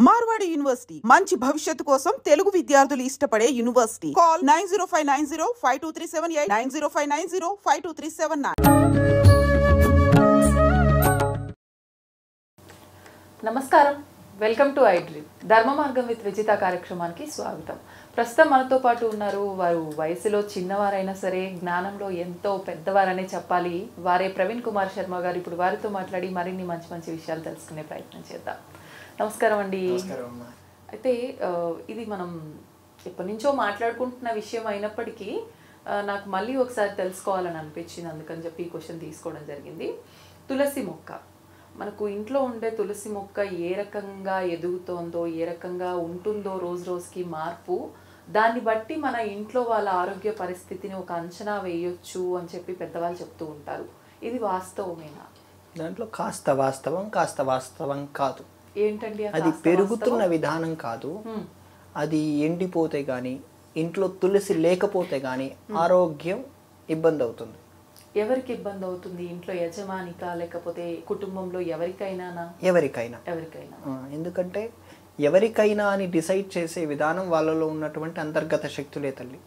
Marwadi university మంచి భవిష్యత్తు కోసం తెలుగు విద్యార్థులు ఇష్టపడే యూనివర్సిటీ. కాల్ 9059052378 9059052379. నమస్కారం, వెల్కమ్ టు ఐ డ్రీమ్. ధర్మ మార్గం విత్ విజిత కార్యక్రమానికి స్వాగతం. ప్రస్తుతం మనతో పాటు ఉన్నారు. వారు వయసులో చిన్నవారైనా సరే జ్ఞానంలో ఎంతో పెద్దవారనే చెప్పాలి. వారే ప్రవీణ్ కుమార్ శర్మ గారు. ఇప్పుడు వారితో మాట్లాడి మరిన్ని మంచి మంచి విషయాలు తెలుసుకునే ప్రయత్నం చేద్దాం. నమస్కారం అండి. అయితే ఇది మనం ఎప్పటి నుంచో మాట్లాడుకుంటున్న విషయం అయినప్పటికీ నాకు మళ్ళీ ఒకసారి తెలుసుకోవాలని అనిపించింది. అందుకని చెప్పి ఈ క్వశ్చన్ తీసుకోవడం జరిగింది. తులసి మొక్క, మనకు ఇంట్లో ఉండే తులసి మొక్క ఏ రకంగా ఎదుగుతోందో, ఏ రకంగా ఉంటుందో రోజు రోజుకి మార్పు, దాన్ని బట్టి మన ఇంట్లో వాళ్ళ ఆరోగ్య పరిస్థితిని ఒక అంచనా వేయొచ్చు అని చెప్పి పెద్దవాళ్ళు చెప్తూ ఉంటారు. ఇది వాస్తవమేనా? దాంట్లో కాస్త వాస్తవం కాస్త వాస్తవం కాదు. ఏంటండి అది? పెరుగుతున్న విధానం కాదు. అది ఎండిపోతే గానీ, ఇంట్లో తులసి లేకపోతే గానీ ఆరోగ్యం ఇబ్బంది అవుతుంది. ఎవరికి ఇబ్బంది అవుతుంది? ఇంట్లో యజమానికా లేకపోతే కుటుంబంలో ఎవరికైనా? ఎవరికైనా. ఎందుకంటే ఎవరికైనా అని డిసైడ్ చేసే విధానం వాళ్ళలో ఉన్నటువంటి అంతర్గత శక్తులే తల్లి.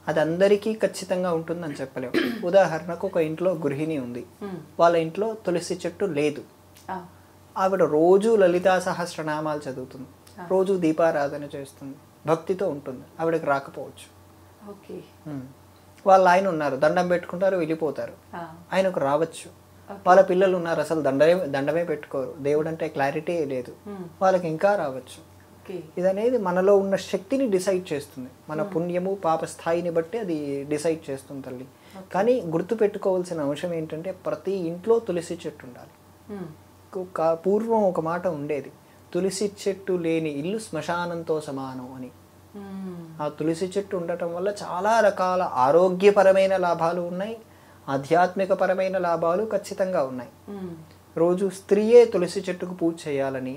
అది అందరికీ ఖచ్చితంగా ఉంటుందని చెప్పలేము. ఉదాహరణకు ఒక ఇంట్లో గృహిణి ఉంది, వాళ్ళ ఇంట్లో తులసి చెట్టు లేదు. ఆవిడ రోజు లలితా సహస్రనామాలు చదువుతుంది, రోజు దీపారాధన చేస్తుంది, భక్తితో ఉంటుంది. ఆవిడకి రాకపోవచ్చు. వాళ్ళ ఆయన ఉన్నారు, దండం పెట్టుకుంటారు, వెళ్ళిపోతారు. ఆయనకు రావచ్చు. వాళ్ళ పిల్లలు ఉన్నారు, అసలు దండమే పెట్టుకోరు, దేవుడు అంటే క్లారిటీ లేదు, వాళ్ళకి ఇంకా రావచ్చు. ఇదనేది మనలో ఉన్న శక్తిని డిసైడ్ చేస్తుంది. మన పుణ్యము పాప స్థాయిని బట్టి అది డిసైడ్ చేస్తుంది తల్లి. కానీ గుర్తు పెట్టుకోవాల్సిన అంశం ఏంటంటే ప్రతి ఇంట్లో తులసి చెట్టు ఉండాలి. పూర్వం ఒక మాట ఉండేది, తులసి చెట్టు లేని ఇల్లు శ్మశానంతో సమానం అని. ఆ తులసి చెట్టు ఉండటం వల్ల చాలా రకాల ఆరోగ్యపరమైన లాభాలు ఉన్నాయి, ఆధ్యాత్మిక పరమైన లాభాలు ఖచ్చితంగా ఉన్నాయి. రోజు స్త్రీయే తులసి చెట్టుకు పూజ చేయాలని.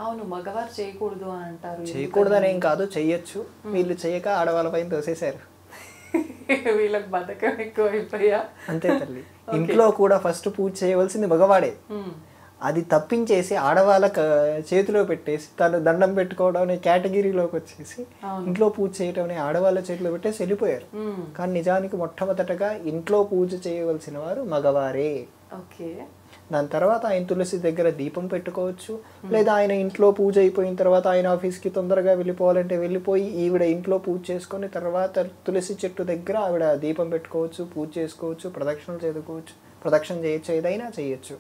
అవును, మగవారు చేయకూడదు అని అంటారు. చేయకూడదనేం కాదు, చెయ్యొచ్చు. వీళ్ళు చేయక ఆడవాళ్ళ పైన తోసేశారు. వీళ్ళకి బతకం ఎక్కువ అయిపోయా. అంతే తల్లి. ఇంట్లో కూడా ఫస్ట్ పూజ చేయవలసింది మగవాడే. అది తప్పించేసి ఆడవాళ్ళ చేతిలో పెట్టేసి తను దండం పెట్టుకోవడం అనే కేటగిరీలోకి వచ్చేసి ఇంట్లో పూజ చేయడం అనే ఆడవాళ్ళ చేతిలో పెట్టేసి వెళ్ళిపోయారు. కానీ నిజానికి మొట్టమొదటగా ఇంట్లో పూజ చేయవలసిన వారు మగవారే. దాని తర్వాత ఆయన తులసి దగ్గర దీపం పెట్టుకోవచ్చు, లేదా ఆయన ఇంట్లో పూజ అయిపోయిన తర్వాత ఆయన ఆఫీస్కి తొందరగా వెళ్ళిపోవాలంటే వెళ్ళిపోయి ఈవిడ ఇంట్లో పూజ చేసుకొని తర్వాత తులసి చెట్టు దగ్గర ఆవిడ దీపం పెట్టుకోవచ్చు, పూజ చేసుకోవచ్చు, ప్రదక్షిణలు చదువుకోవచ్చు, ప్రదక్షిణ చేయొచ్చు, ఏదైనా చేయొచ్చు.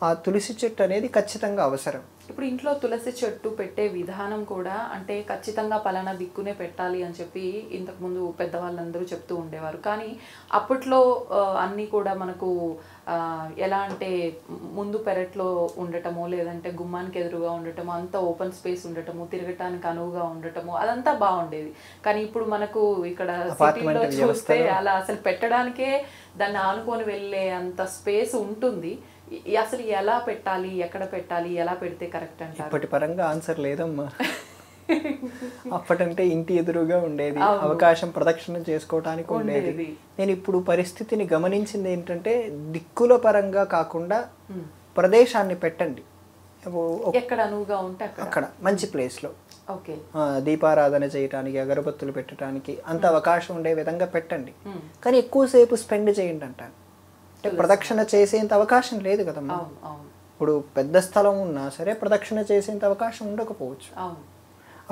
ఆ తులసి చెట్టు అనేది ఖచ్చితంగా అవసరం. ఇప్పుడు ఇంట్లో తులసి చెట్టు పెట్టే విధానం కూడా అంటే ఖచ్చితంగా పలానా దిక్కునే పెట్టాలి అని చెప్పి ఇంతకుముందు పెద్దవాళ్ళందరూ చెప్తూ ఉండేవారు. కానీ అప్పట్లో అన్నీ కూడా మనకు ఎలా అంటే ముందు పెరట్లో ఉండటము, లేదంటే గుమ్మానికి ఎదురుగా ఉండటము, అంతా ఓపెన్ స్పేస్ ఉండటము, తిరగటానికి అనువుగా ఉండటము, అదంతా బాగుండేది. కానీ ఇప్పుడు మనకు ఇక్కడ సిటీలో చూస్తే అలా అసలు పెట్టడానికే దాన్ని ఆనుకొని వెళ్ళే అంత స్పేస్ ఉంటుంది. అసలు ఎలా పెట్టాలి, ఎక్కడ పెట్టాలి, ఎలా పెడితే కరెక్ట్ అంటారు? ఇప్పటి పరంగా ఆన్సర్ లేదమ్మా. అప్పటంటే ఇంటి ఎదురుగా ఉండేది, అవకాశం ప్రదక్షిణ చేసుకోవటానికి ఉండేది. నేను ఇప్పుడు పరిస్థితిని గమనించింది ఏంటంటే దిక్కుల పరంగా కాకుండా ప్రదేశాన్ని పెట్టండి, ఎక్కడ అనువుగా ఉంటే అక్కడ మంచి ప్లేస్లో దీపారాధన చేయటానికి, అగరబత్తులు పెట్టడానికి అంత అవకాశం ఉండే విధంగా పెట్టండి. కానీ ఎక్కువసేపు స్పెండ్ చేయండి అంటాను. అంటే ప్రదక్షిణ చేసేంత అవకాశం లేదు కదమ్మా. ఇప్పుడు పెద్ద స్థలం ఉన్నా సరే ప్రదక్షిణ చేసేంత అవకాశం ఉండకపోవచ్చు.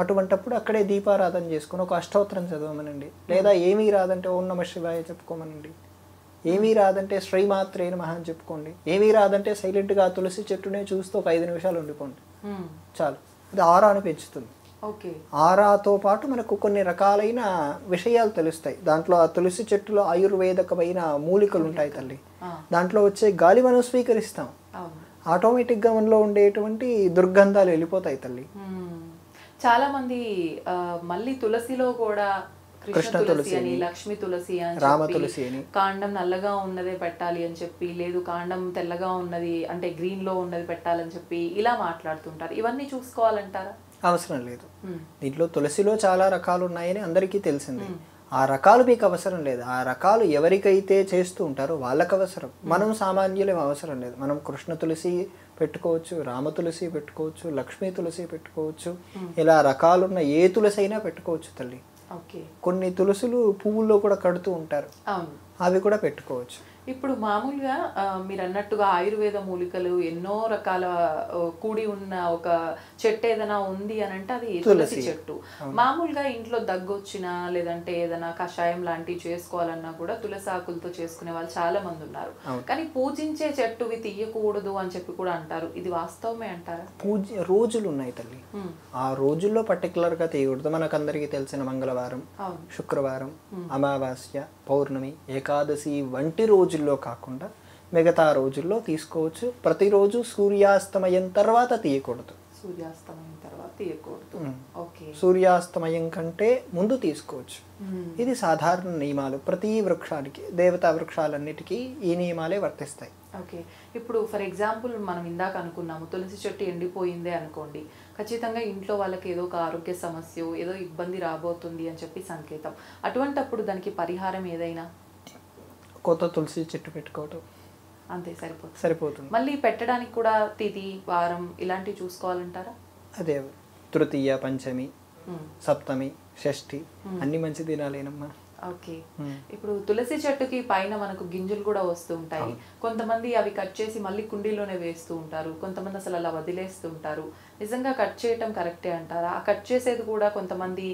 అటువంటప్పుడు అక్కడే దీపారాధన చేసుకుని ఒక అష్టోత్తరం చదవమనండి, లేదా ఏమీ రాదంటే ఓం నమః శివాయ చెప్పుకోమనండి, ఏమీ రాదంటే శ్రీమాత్రే నమః అని చెప్పుకోండి, ఏమీ రాదంటే సైలెంట్గా తులసి చెట్టునే చూస్తూ ఒక 5 నిమిషాలు ఉండిపోండి చాలు. అది ఆరాను పెంచుతుంది. ఆరాతో పాటు మనకు కొన్ని రకాలైన విషయాలు తెలుస్తాయి. దాంట్లో ఆ తులసి చెట్టులో ఆయుర్వేదకమైన మూలికలు ఉంటాయి తల్లి. దాంట్లో వచ్చే గాలి మనం స్వీకరిస్తాం, ఆటోమేటిక్గా మనలో ఉండేటువంటి దుర్గంధాలు వెళ్ళిపోతాయి తల్లి. చాలా మంది మళ్ళీ తులసిలో కూడా కృష్ణ తులసి అని, లక్ష్మీ తులసి అని, రామ తులసి అని, కాండం నల్లగా ఉన్నదే పెట్టాలి అని చెప్పి, లేదు కాండం తెల్లగా ఉన్నది అంటే గ్రీన్ లో ఉన్నది పెట్టాలని చెప్పి ఇలా మాట్లాడుతుంటారు. ఇవన్నీ చూసుకోవాలంటారా? అవసరం లేదు. దీంట్లో తులసిలో చాలా రకాలు ఉన్నాయని అందరికీ తెలిసింది. ఆ రకాలు మీకు అవసరం లేదు. ఆ రకాలు ఎవరికైతే చేస్తూ ఉంటారో వాళ్ళకి అవసరం. మనం సామాన్యులం అవసరం లేదు. మనం కృష్ణ తులసి పెట్టుకోవచ్చు, రామ తులసి పెట్టుకోవచ్చు, లక్ష్మీ తులసి పెట్టుకోవచ్చు, ఇలా రకాలున్న ఏ తులసి అయినా పెట్టుకోవచ్చు తల్లి. ఓకే. కొన్ని తులసులు పువ్వుల్లో కూడా కడుతూ ఉంటారు, అవును, అవి కూడా పెట్టుకోవచ్చు. ఇప్పుడు మామూలుగా మీరు అన్నట్టుగా ఆయుర్వేద మూలికలు ఎన్నో రకాల కూడి ఉన్న ఒక చెట్టు ఏదైనా ఉంది అని అంటే అది తులసి చెట్టు. మామూలుగా ఇంట్లో దగ్గొచ్చినా లేదంటే ఏదైనా కషాయం లాంటివి చేసుకోవాలన్నా కూడా తులసి ఆకులతో చేసుకునే వాళ్ళు చాలా మంది ఉన్నారు. కానీ పూజించే చెట్టువి తీయకూడదు అని చెప్పి కూడా అంటారు. ఇది వాస్తవమే అంటారా? రోజులు ఉన్నాయి తల్లి, ఆ రోజుల్లో పర్టికులర్ గా తీయకూడదు. మనకందరికి తెలిసిన మంగళవారం, శుక్రవారం, అమావాస్య, పౌర్ణమి, ఏకాదశి వంటి రోజుల్లో కాకుండా మిగతా రోజుల్లో తీసుకోవచ్చు. ప్రతిరోజు సూర్యాస్తమయం తర్వాత తీయకూడదు. సూర్యాస్తమయం తర్వాత తీయకూడదు. ఓకే. సూర్యాస్తమయం కంటే ముందు తీసుకోవచ్చు. ఇది సాధారణ నియమాలు. ప్రతి వృక్షానికి, దేవతా వృక్షాలన్నిటికీ ఈ నియమాలే వర్తిస్తాయి. ఓకే. ఇప్పుడు ఫర్ ఎగ్జాంపుల్ మనం ఇందాక అనుకున్నాము తులసి చెట్టు ఎండిపోయిందే అనుకోండి, ఖచ్చితంగా ఇంట్లో వాళ్ళకి ఏదో ఒక ఆరోగ్య సమస్య, ఏదో ఇబ్బంది రాబోతుంది అని చెప్పి సంకేతం. అటువంటప్పుడు దానికి పరిహారం ఏదైనా? కొత్త తులసి చెట్టు పెట్టుకోవటం, అంతే సరిపోతుంది. మళ్ళీ పెట్టడానికి కూడా తిథి, వారం ఇలాంటివి చూసుకోవాలంటారా? అదే తృతీయ, పంచమి, సప్తమి, షష్ఠి అన్ని మంచి దినాలేనమ్మా. ఓకే. ఇప్పుడు తులసి చెట్టుకి పైన మనకు గింజలు కూడా వస్తూ ఉంటాయి. కొంతమంది అవి కట్ చేసి మళ్ళీ కుండీలోనే వేస్తూ ఉంటారు, కొంతమంది అసలు అలా వదిలేస్తూ ఉంటారు. నిజంగా కట్ చేయటం కరెక్టే అంటారా? ఆ కట్ చేసేది కూడా కొంతమంది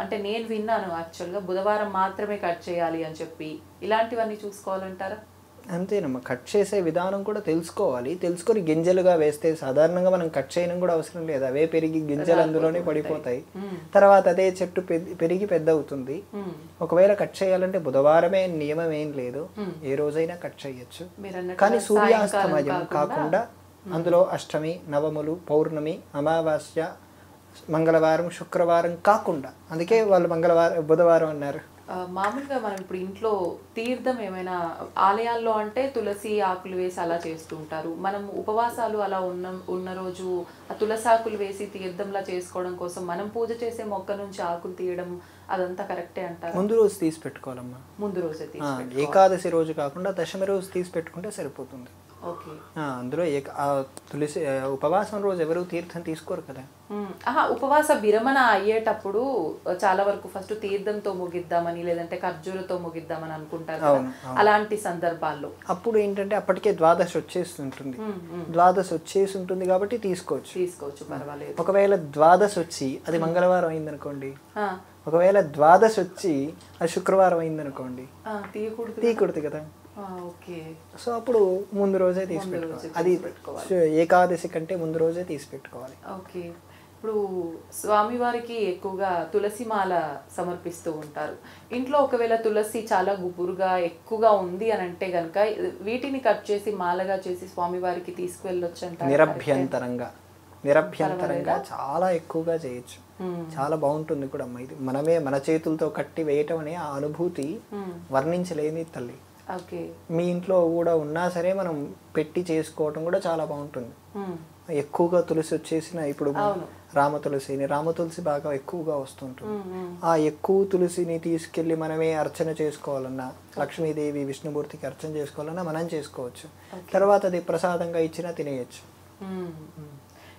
అంటే నేను విన్నాను యాక్చువల్గా బుధవారం మాత్రమే కట్ చేయాలి అని చెప్పి, ఇలాంటివన్నీ చూసుకోవాలంటారా? అంతేనమ్మా, కట్ చేసే విధానం కూడా తెలుసుకోవాలి. తెలుసుకొని గింజలుగా వేస్తే సాధారణంగా మనం కట్ చేయడం కూడా అవసరం లేదు, అవే పెరిగి గింజలు అందులోనే పడిపోతాయి. తర్వాత అదే చెట్టు పెరిగి పెద్ద అవుతుంది. ఒకవేళ కట్ చేయాలంటే బుధవారమే నియమం ఏం లేదు, ఏ రోజైనా కట్ చేయొచ్చు. కానీ సూర్యాస్తమయం కాకుండా అందులో అష్టమి, నవములు, పౌర్ణమి, అమావాస్య, మంగళవారం, శుక్రవారం కాకుండా, అందుకే వాళ్ళు బుధవారం అన్నారు. మామూలుగా మనం ఇప్పుడు ఇంట్లో తీర్థం ఏమైనా ఆలయాల్లో అంటే తులసి ఆకులు వేసి అలా చేస్తూ ఉంటారు. మనం ఉపవాసాలు అలా ఉన్న రోజు ఆ తులసి ఆకులు వేసి తీర్థంలా చేసుకోవడం కోసం మనం పూజ చేసే మొక్క నుంచి ఆకులు తీయడం అదంతా కరెక్టే అంటారు? ముందు రోజు తీసి పెట్టుకోవాలమ్మా. ముందు రోజే ఏకాదశి రోజు కాకుండా దశమి రోజు తీసి పెట్టుకుంటే సరిపోతుంది. ఓకే. అందులో తులసి ఉపవాసం రోజు ఎవరు తీర్థం తీసుకోరు కదా. ఉపవాస విరమణ అయ్యేటప్పుడు చాలా వరకు ఫస్ట్ తీర్థంతో ముగిద్దామని లేదంటే ఖర్జూరతో ముగిద్దామని అనుకుంటారు. అలాంటి సందర్భాల్లో అప్పుడు ఏంటంటే అప్పటికే ద్వాదశి వచ్చేస్తుంటుంది. ద్వాదశి వచ్చేసి ఉంటుంది కాబట్టి తీసుకోవచ్చు, పర్వాలేదు. ఒకవేళ ద్వాదశి వచ్చి అది మంగళవారం అయిందనుకోండి, ఒకవేళ ద్వాదశి వచ్చి అది శుక్రవారం అయిందనుకోండి, తీయకూడదు కదా. సో అప్పుడు ముందు రోజే తీసి పెట్టుకోవాలి. అది ఏకాదశి కంటే ముందు రోజే తీసి పెట్టుకోవాలి. ఓకే. ఇప్పుడు స్వామివారికి ఎక్కువగా తులసి మాల సమర్పిస్తూ ఉంటారు. ఇంట్లో ఒకవేళ తులసి చాలా గుబురుగా ఎక్కువగా ఉంది అని అంటే గనక వీటిని కట్ చేసి మాలగా చేసి స్వామివారికి తీసుకువెళ్ళొచ్చు అంటారు? నిరభ్యంతరంగా చాలా ఎక్కువగా చేయొచ్చు, చాలా బాగుంటుంది కూడా అమ్మ. ఇది మనమే మన చేతులతో కట్టి వేయటం అనే ఆ అనుభూతి వర్ణించలేని తల్లి. మీ ఇంట్లో కూడా ఉన్నా సరే మనం పెట్టి చేసుకోవటం కూడా చాలా బాగుంటుంది. ఎక్కువగా తులసి వచ్చేసిన ఇప్పుడు రామ తులసి బాగా ఎక్కువగా వస్తుంటుంది. ఆ ఎక్కువ తులసిని తీసుకెళ్లి మనమే అర్చన చేసుకోవాలన్నా, లక్ష్మీదేవి విష్ణుమూర్తికి అర్చన చేసుకోవాలన్నా మనం చేసుకోవచ్చు. తర్వాత అది ప్రసాదంగా ఇచ్చినా తినేయచ్చు.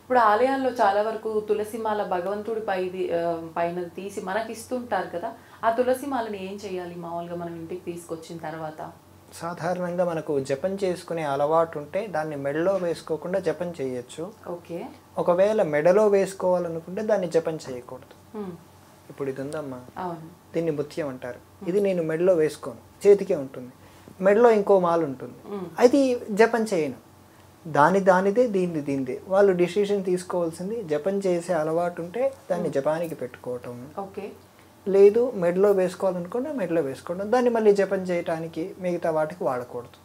ఇప్పుడు ఆలయాల్లో చాలా వరకు తులసి మాల భగవంతుడి పైన తీసి మనకి ఇస్తుంటారు కదా, ఆ తులసి మాలని ఏం చేయాలి మామూలుగా మనం ఇంటికి తీసుకొచ్చిన తర్వాత? సాధారణంగా మనకు జపం చేసుకునే అలవాటు ఉంటే దాన్ని మెడలో వేసుకోకుండా జపం చేయొచ్చు. ఓకే. ఒకవేళ మెడలో వేసుకోవాలనుకుంటే దాన్ని జపం చేయకూడదు. ఇప్పుడు ఇది ఉందమ్మా, దీన్ని ముత్యం అంటారు. ఇది నేను మెడలో వేసుకోను, చేతికే ఉంటుంది. మెడలో ఇంకో మాల ఉంటుంది, అది జపం చేయను. దానిదే దీనిదే. వాళ్ళు డిసిషన్ తీసుకోవాల్సింది, జపం చేసే అలవాటు ఉంటే దాన్ని జపానికి పెట్టుకోవటం. ఓకే. లేదు మెడలో వేసుకోవాలనుకుంటే మెడలో వేసుకోవడం, దాన్ని మళ్ళీ జపం చేయటానికి మిగతా వాటికి వాడకూడదు.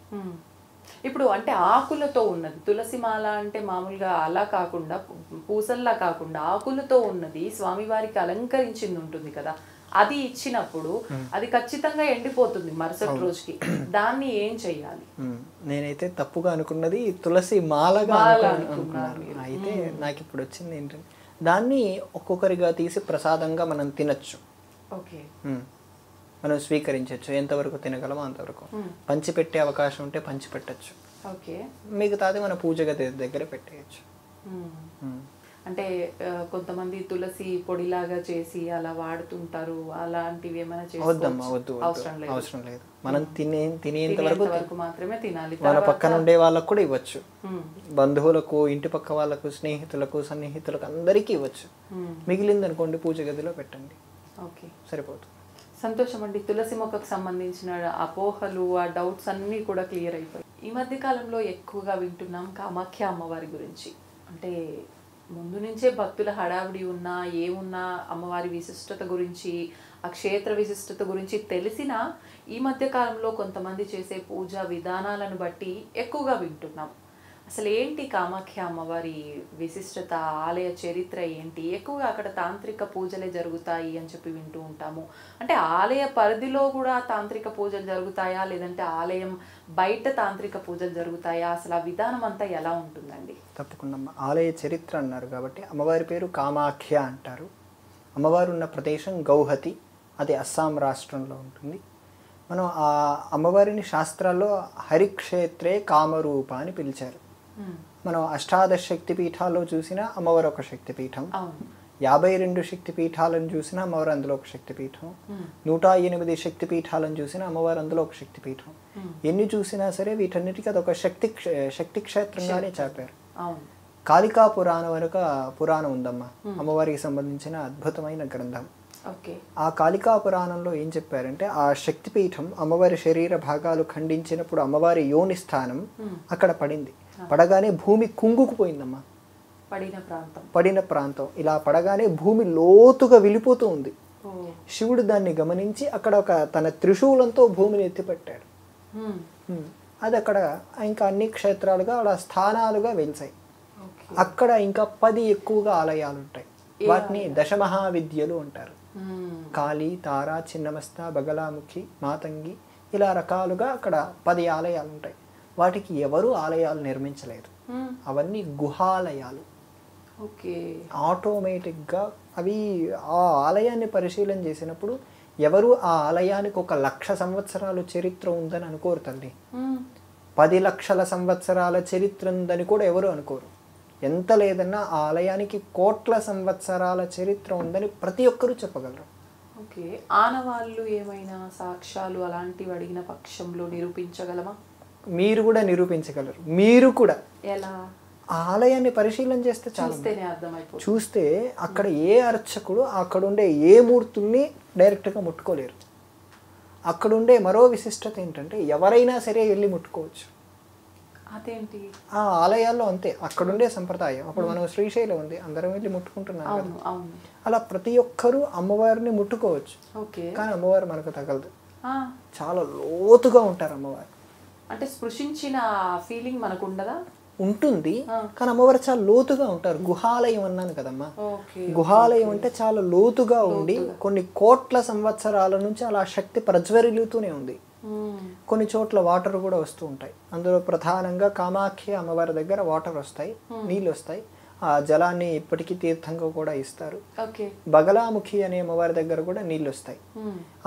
ఇప్పుడు అంటే ఆకులతో ఉన్నది తులసి మాల అంటే మామూలుగా అలా కాకుండా పూసల్లా కాకుండా ఆకులతో ఉన్నది స్వామివారికి అలంకరించింది ఉంటుంది కదా, అది ఇచ్చినప్పుడు అది ఖచ్చితంగా ఎండిపోతుంది మరుసటి రోజుకి. దాన్ని ఏం చెయ్యాలి? నేనైతే తప్పుగా అనుకున్నది తులసి మాలగా అనుకున్నాను. అయితే నాకు ఇప్పుడు వచ్చింది ఏంటంటే దాన్ని ఒక్కొక్కరిగా తీసి ప్రసాదంగా మనం తినచ్చు. ఓకే. మనం స్వీకరించవచ్చు, ఎంతవరకు తినగలమో అంతవరకు. పంచిపెట్టే అవకాశం ఉంటే పంచిపెట్టచ్చు. ఓకే. మిగతాది మన పూజ గది దగ్గర పెట్టేయచ్చు. అంటే కొంతమంది తులసి పొడిలాగా చేసి అలా వాడుతుంటారు, అలాంటివి ఏమైనా వద్దమ్మా, వద్దు, అవసరం లేదు. మనం తినేంత వరకు మాత్రమే తినాలి. మన పక్కన ఉండే వాళ్ళకు కూడా ఇవ్వచ్చు, బంధువులకు, ఇంటి పక్క వాళ్ళకు, స్నేహితులకు, సన్నిహితులకు అందరికీ ఇవ్వచ్చు. మిగిలింది అనుకోండి పూజ గదిలో పెట్టండి. ఓకే, సరిపోతుంది. సంతోషం అండి. తులసి మొక్కకు సంబంధించిన అపోహలు, ఆ డౌట్స్ అన్నీ కూడా క్లియర్ అయిపోయాయి. ఈ మధ్య కాలంలో ఎక్కువగా వింటున్నాం కామాఖ్య అమ్మవారి గురించి. అంటే ముందు నుంచే భక్తుల హడావిడి ఉన్నా, ఏమున్నా అమ్మవారి విశిష్టత గురించి, ఆ క్షేత్ర విశిష్టత గురించి తెలిసినా ఈ మధ్య కాలంలో కొంతమంది చేసే పూజా విధానాలను బట్టి ఎక్కువగా వింటున్నాం. అసలు ఏంటి కామాఖ్య అమ్మవారి విశిష్టత, ఆలయ చరిత్ర ఏంటి? ఎక్కువగా అక్కడ తాంత్రిక పూజలే జరుగుతాయి అని చెప్పి వింటూ ఉంటాము. అంటే ఆలయ పరిధిలో కూడా తాంత్రిక పూజలు జరుగుతాయా, లేదంటే ఆలయం బయట తాంత్రిక పూజలు జరుగుతాయా? అసలు ఆ విధానం అంతా ఎలా ఉంటుందండి? తప్పకుండా. ఆలయ చరిత్ర అన్నారు కాబట్టి అమ్మవారి పేరు కామాఖ్య అంటారు. అమ్మవారు ఉన్న ప్రదేశం గౌహతి, అది అస్సాం రాష్ట్రంలో ఉంటుంది. మనం ఆ అమ్మవారిని శాస్త్రాల్లో హరిక్షేత్రే కామరూప అని పిలిచారు. మనం అష్టాదశ శక్తి పీఠాల్లో చూసిన అమ్మవారు ఒక శక్తిపీఠం, 52 శక్తి పీఠాలను చూసిన అమ్మవారు అందులో ఒక శక్తిపీఠం, 108 శక్తి పీఠాలను చూసిన అమ్మవారు అందులో ఒక శక్తిపీఠం. ఎన్ని చూసినా సరే వీటన్నిటికీ అదొక శక్తి క్షేత్రంగానే చెప్పారు. కాళికా పురాణం వెనుక పురాణం ఉందమ్మా, అమ్మవారికి సంబంధించిన అద్భుతమైన గ్రంథం. ఆ కాళికా పురాణంలో ఏం చెప్పారంటే, ఆ శక్తిపీఠం అమ్మవారి శరీర భాగాలు ఖండించినప్పుడు అమ్మవారి యోని స్థానం అక్కడ పడింది. పడగానే భూమి కుంగుకుపోయిందమ్మా. పడిన ప్రాంతం ఇలా పడగానే భూమి లోతుగా వెళ్ళిపోతూ ఉంది. శివుడు దాన్ని గమనించి అక్కడ ఒక తన త్రిశూలంతో భూమిని ఎత్తిపెట్టాడు. అది అక్కడ ఇంకా అన్ని క్షేత్రాలుగా అలా స్థానాలుగా వెలిసాయి. అక్కడ ఇంకా 10 ఎక్కువగా ఆలయాలు ఉంటాయి. వాటిని దశమహావిద్యలు అంటారు. కాళీ, తార, చిన్నమస్త, బగలాముఖి, మాతంగి, ఇలా రకాలుగా అక్కడ 10 ఆలయాలు ఉంటాయి. వాటికి ఎవరు ఆలయాలు నిర్మించలేదు, అవన్నీ గుహాలయాలు. ఆటోమేటిక్గా అవి ఆ ఆలయాన్ని పరిశీలన చేసినప్పుడు ఎవరు ఆ ఆలయానికి 1,00,000 సంవత్సరాలు చరిత్ర ఉందని అనుకోరు తల్లి. 10 లక్షల సంవత్సరాల చరిత్ర ఉందని కూడా ఎవరు అనుకోరు. ఎంత లేదన్నా ఆ ఆలయానికి కోట్ల సంవత్సరాల చరిత్ర ఉందని ప్రతి ఒక్కరూ చెప్పగలరు. ఆనవాళ్ళు ఏమైనా సాక్ష్యాలు అలాంటివి అడిగిన పక్షంలో నిరూపించగలమా? మీరు కూడా నిరూపించగలరు. మీరు కూడా ఎలా? ఆలయాన్ని పరిశీలన చేస్తే చాలా చూస్తే అక్కడ ఏ అర్చకుడు అక్కడుండే ఏ మూర్తుల్ని డైరెక్ట్గా ముట్టుకోలేరు. అక్కడుండే మరో విశిష్టత ఏంటంటే ఎవరైనా సరే వెళ్ళి ముట్టుకోవచ్చు. అదేంటి? ఆ ఆలయాల్లో అంతే, అక్కడుండే సంప్రదాయం. అప్పుడు మనం శ్రీశైలం ఉంది, అందరం వెళ్ళి ముట్టుకుంటున్నాం కదా. అలా ప్రతి ఒక్కరూ అమ్మవారిని ముట్టుకోవచ్చు. కానీ అమ్మవారు మనకు తగలదు. చాలా లోతుగా ఉంటారు అమ్మవారు. అంటే స్పృశించిన ఫీలింగ్ మనకు ఉండదా? ఉంటుంది, కానీ అమ్మవారు చాలా లోతుగా ఉంటారు. గుహాలయం అన్నాను కదమ్మా, గుహాలయం అంటే చాలా లోతుగా ఉండి కొన్ని కోట్ల సంవత్సరాల నుంచి అలా శక్తి ప్రజ్వరిల్లుతూనే ఉంది. కొన్ని చోట్ల వాటర్ కూడా వస్తూ ఉంటాయి. అందులో ప్రధానంగా కామాఖ్య అమ్మవారి దగ్గర వాటర్ వస్తాయి, నీళ్ళు వస్తాయి. ఆ జలాన్ని ఇప్పటికీ తీర్థంగా కూడా ఇస్తారు. బగలాముఖి అనే అమ్మవారి దగ్గర కూడా నీళ్ళు వస్తాయి.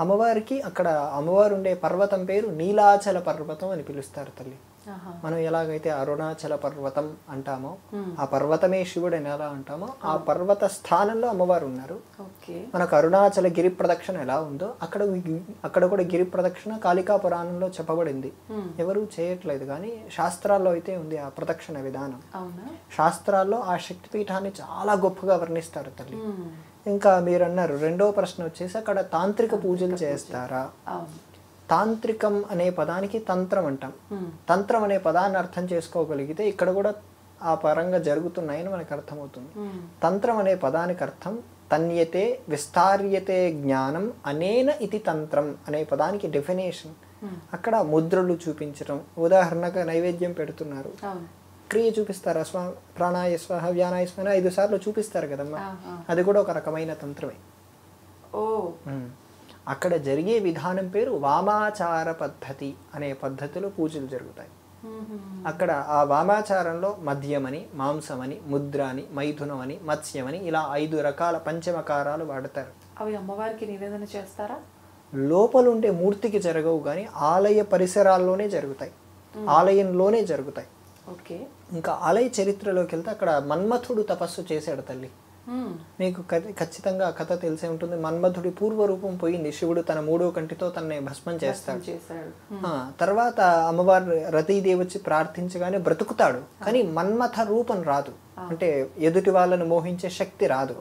అమ్మవారికి అక్కడ అమ్మవారు ఉండే పర్వతం పేరు నీలాచల పర్వతం అని పిలుస్తారు తల్లి. మనం ఎలాగైతే అరుణాచల పర్వతం అంటామో, ఆ పర్వతమే శివుడు అని ఎలా అంటామో, ఆ పర్వత స్థానంలో అమ్మవారు ఉన్నారు. మనకు అరుణాచల గిరి ప్రదక్షిణ ఎలా ఉందో అక్కడ కూడా గిరి ప్రదక్షిణ కాళికా పురాణంలో చెప్పబడింది. ఎవరు చేయట్లేదు, కానీ శాస్త్రాల్లో అయితే ఉంది ఆ ప్రదక్షిణ విధానం. శాస్త్రాల్లో ఆ శక్తిపీఠాన్ని చాలా గొప్పగా వర్ణిస్తారు తల్లి. ఇంకా మీరు అన్నారు, రెండో ప్రశ్న వచ్చేసి అక్కడ తాంత్రిక పూజలు చేస్తారా? తాంత్రికం అనే పదానికి తంత్రం అంటాం. తంత్రం అనే పదాన్ని అర్థం చేసుకోగలిగితే ఇక్కడ కూడా ఆ పరంగా జరుగుతున్నాయని మనకు అర్థమవుతుంది. తంత్రం అనే పదానికి అర్థం తన్యతే విస్తార్యతే జ్ఞానం అనేన ఇది తంత్రం అనే పదానికి డెఫినేషన్. అక్కడ ముద్రలు చూపించడం, ఉదాహరణగా నైవేద్యం పెడుతున్నారు, క్రియ చూపిస్తారు, ప్రాణాయ స్వాహ వ్యానాయ స్వాహ 5 సార్లు చూపిస్తారు కదమ్మా, అది కూడా ఒక రకమైన తంత్రమే. అక్కడ జరిగే విధానం పేరు వామాచార పద్ధతి అనే పద్ధతిలో పూజలు జరుగుతాయి. అక్కడ ఆ వామాచారంలో మద్యమని, మాంసమని, ముద్ర అని, మైథునం అని, మత్స్యమని ఇలా 5 రకాల పంచమకారాలు వాడతారు. అవి అమ్మవారికి నివేదన చేస్తారా? లోపలుండే మూర్తికి జరగవు, కానీ ఆలయ పరిసరాల్లోనే జరుగుతాయి. ఆలయంలోనే జరుగుతాయి. ఓకే. ఇంకా ఆలయ చరిత్రలోకి వెళ్తే అక్కడ మన్మథుడు తపస్సు చేశాడు తల్లి. మీకు ఖచ్చితంగా ఆ కథ తెలిసే ఉంటుంది. మన్మథుడి పూర్వరూపం పోయింది. శివుడు తన 3వ కంటితో తనని భస్మం చేస్తాడు. తర్వాత అమ్మవారు రతీదేవి వచ్చి ప్రార్థించగానే బ్రతుకుతాడు. కానీ మన్మథ రూపం రాదు, అంటే ఎదుటి వాళ్ళను మోహించే శక్తి రాదు.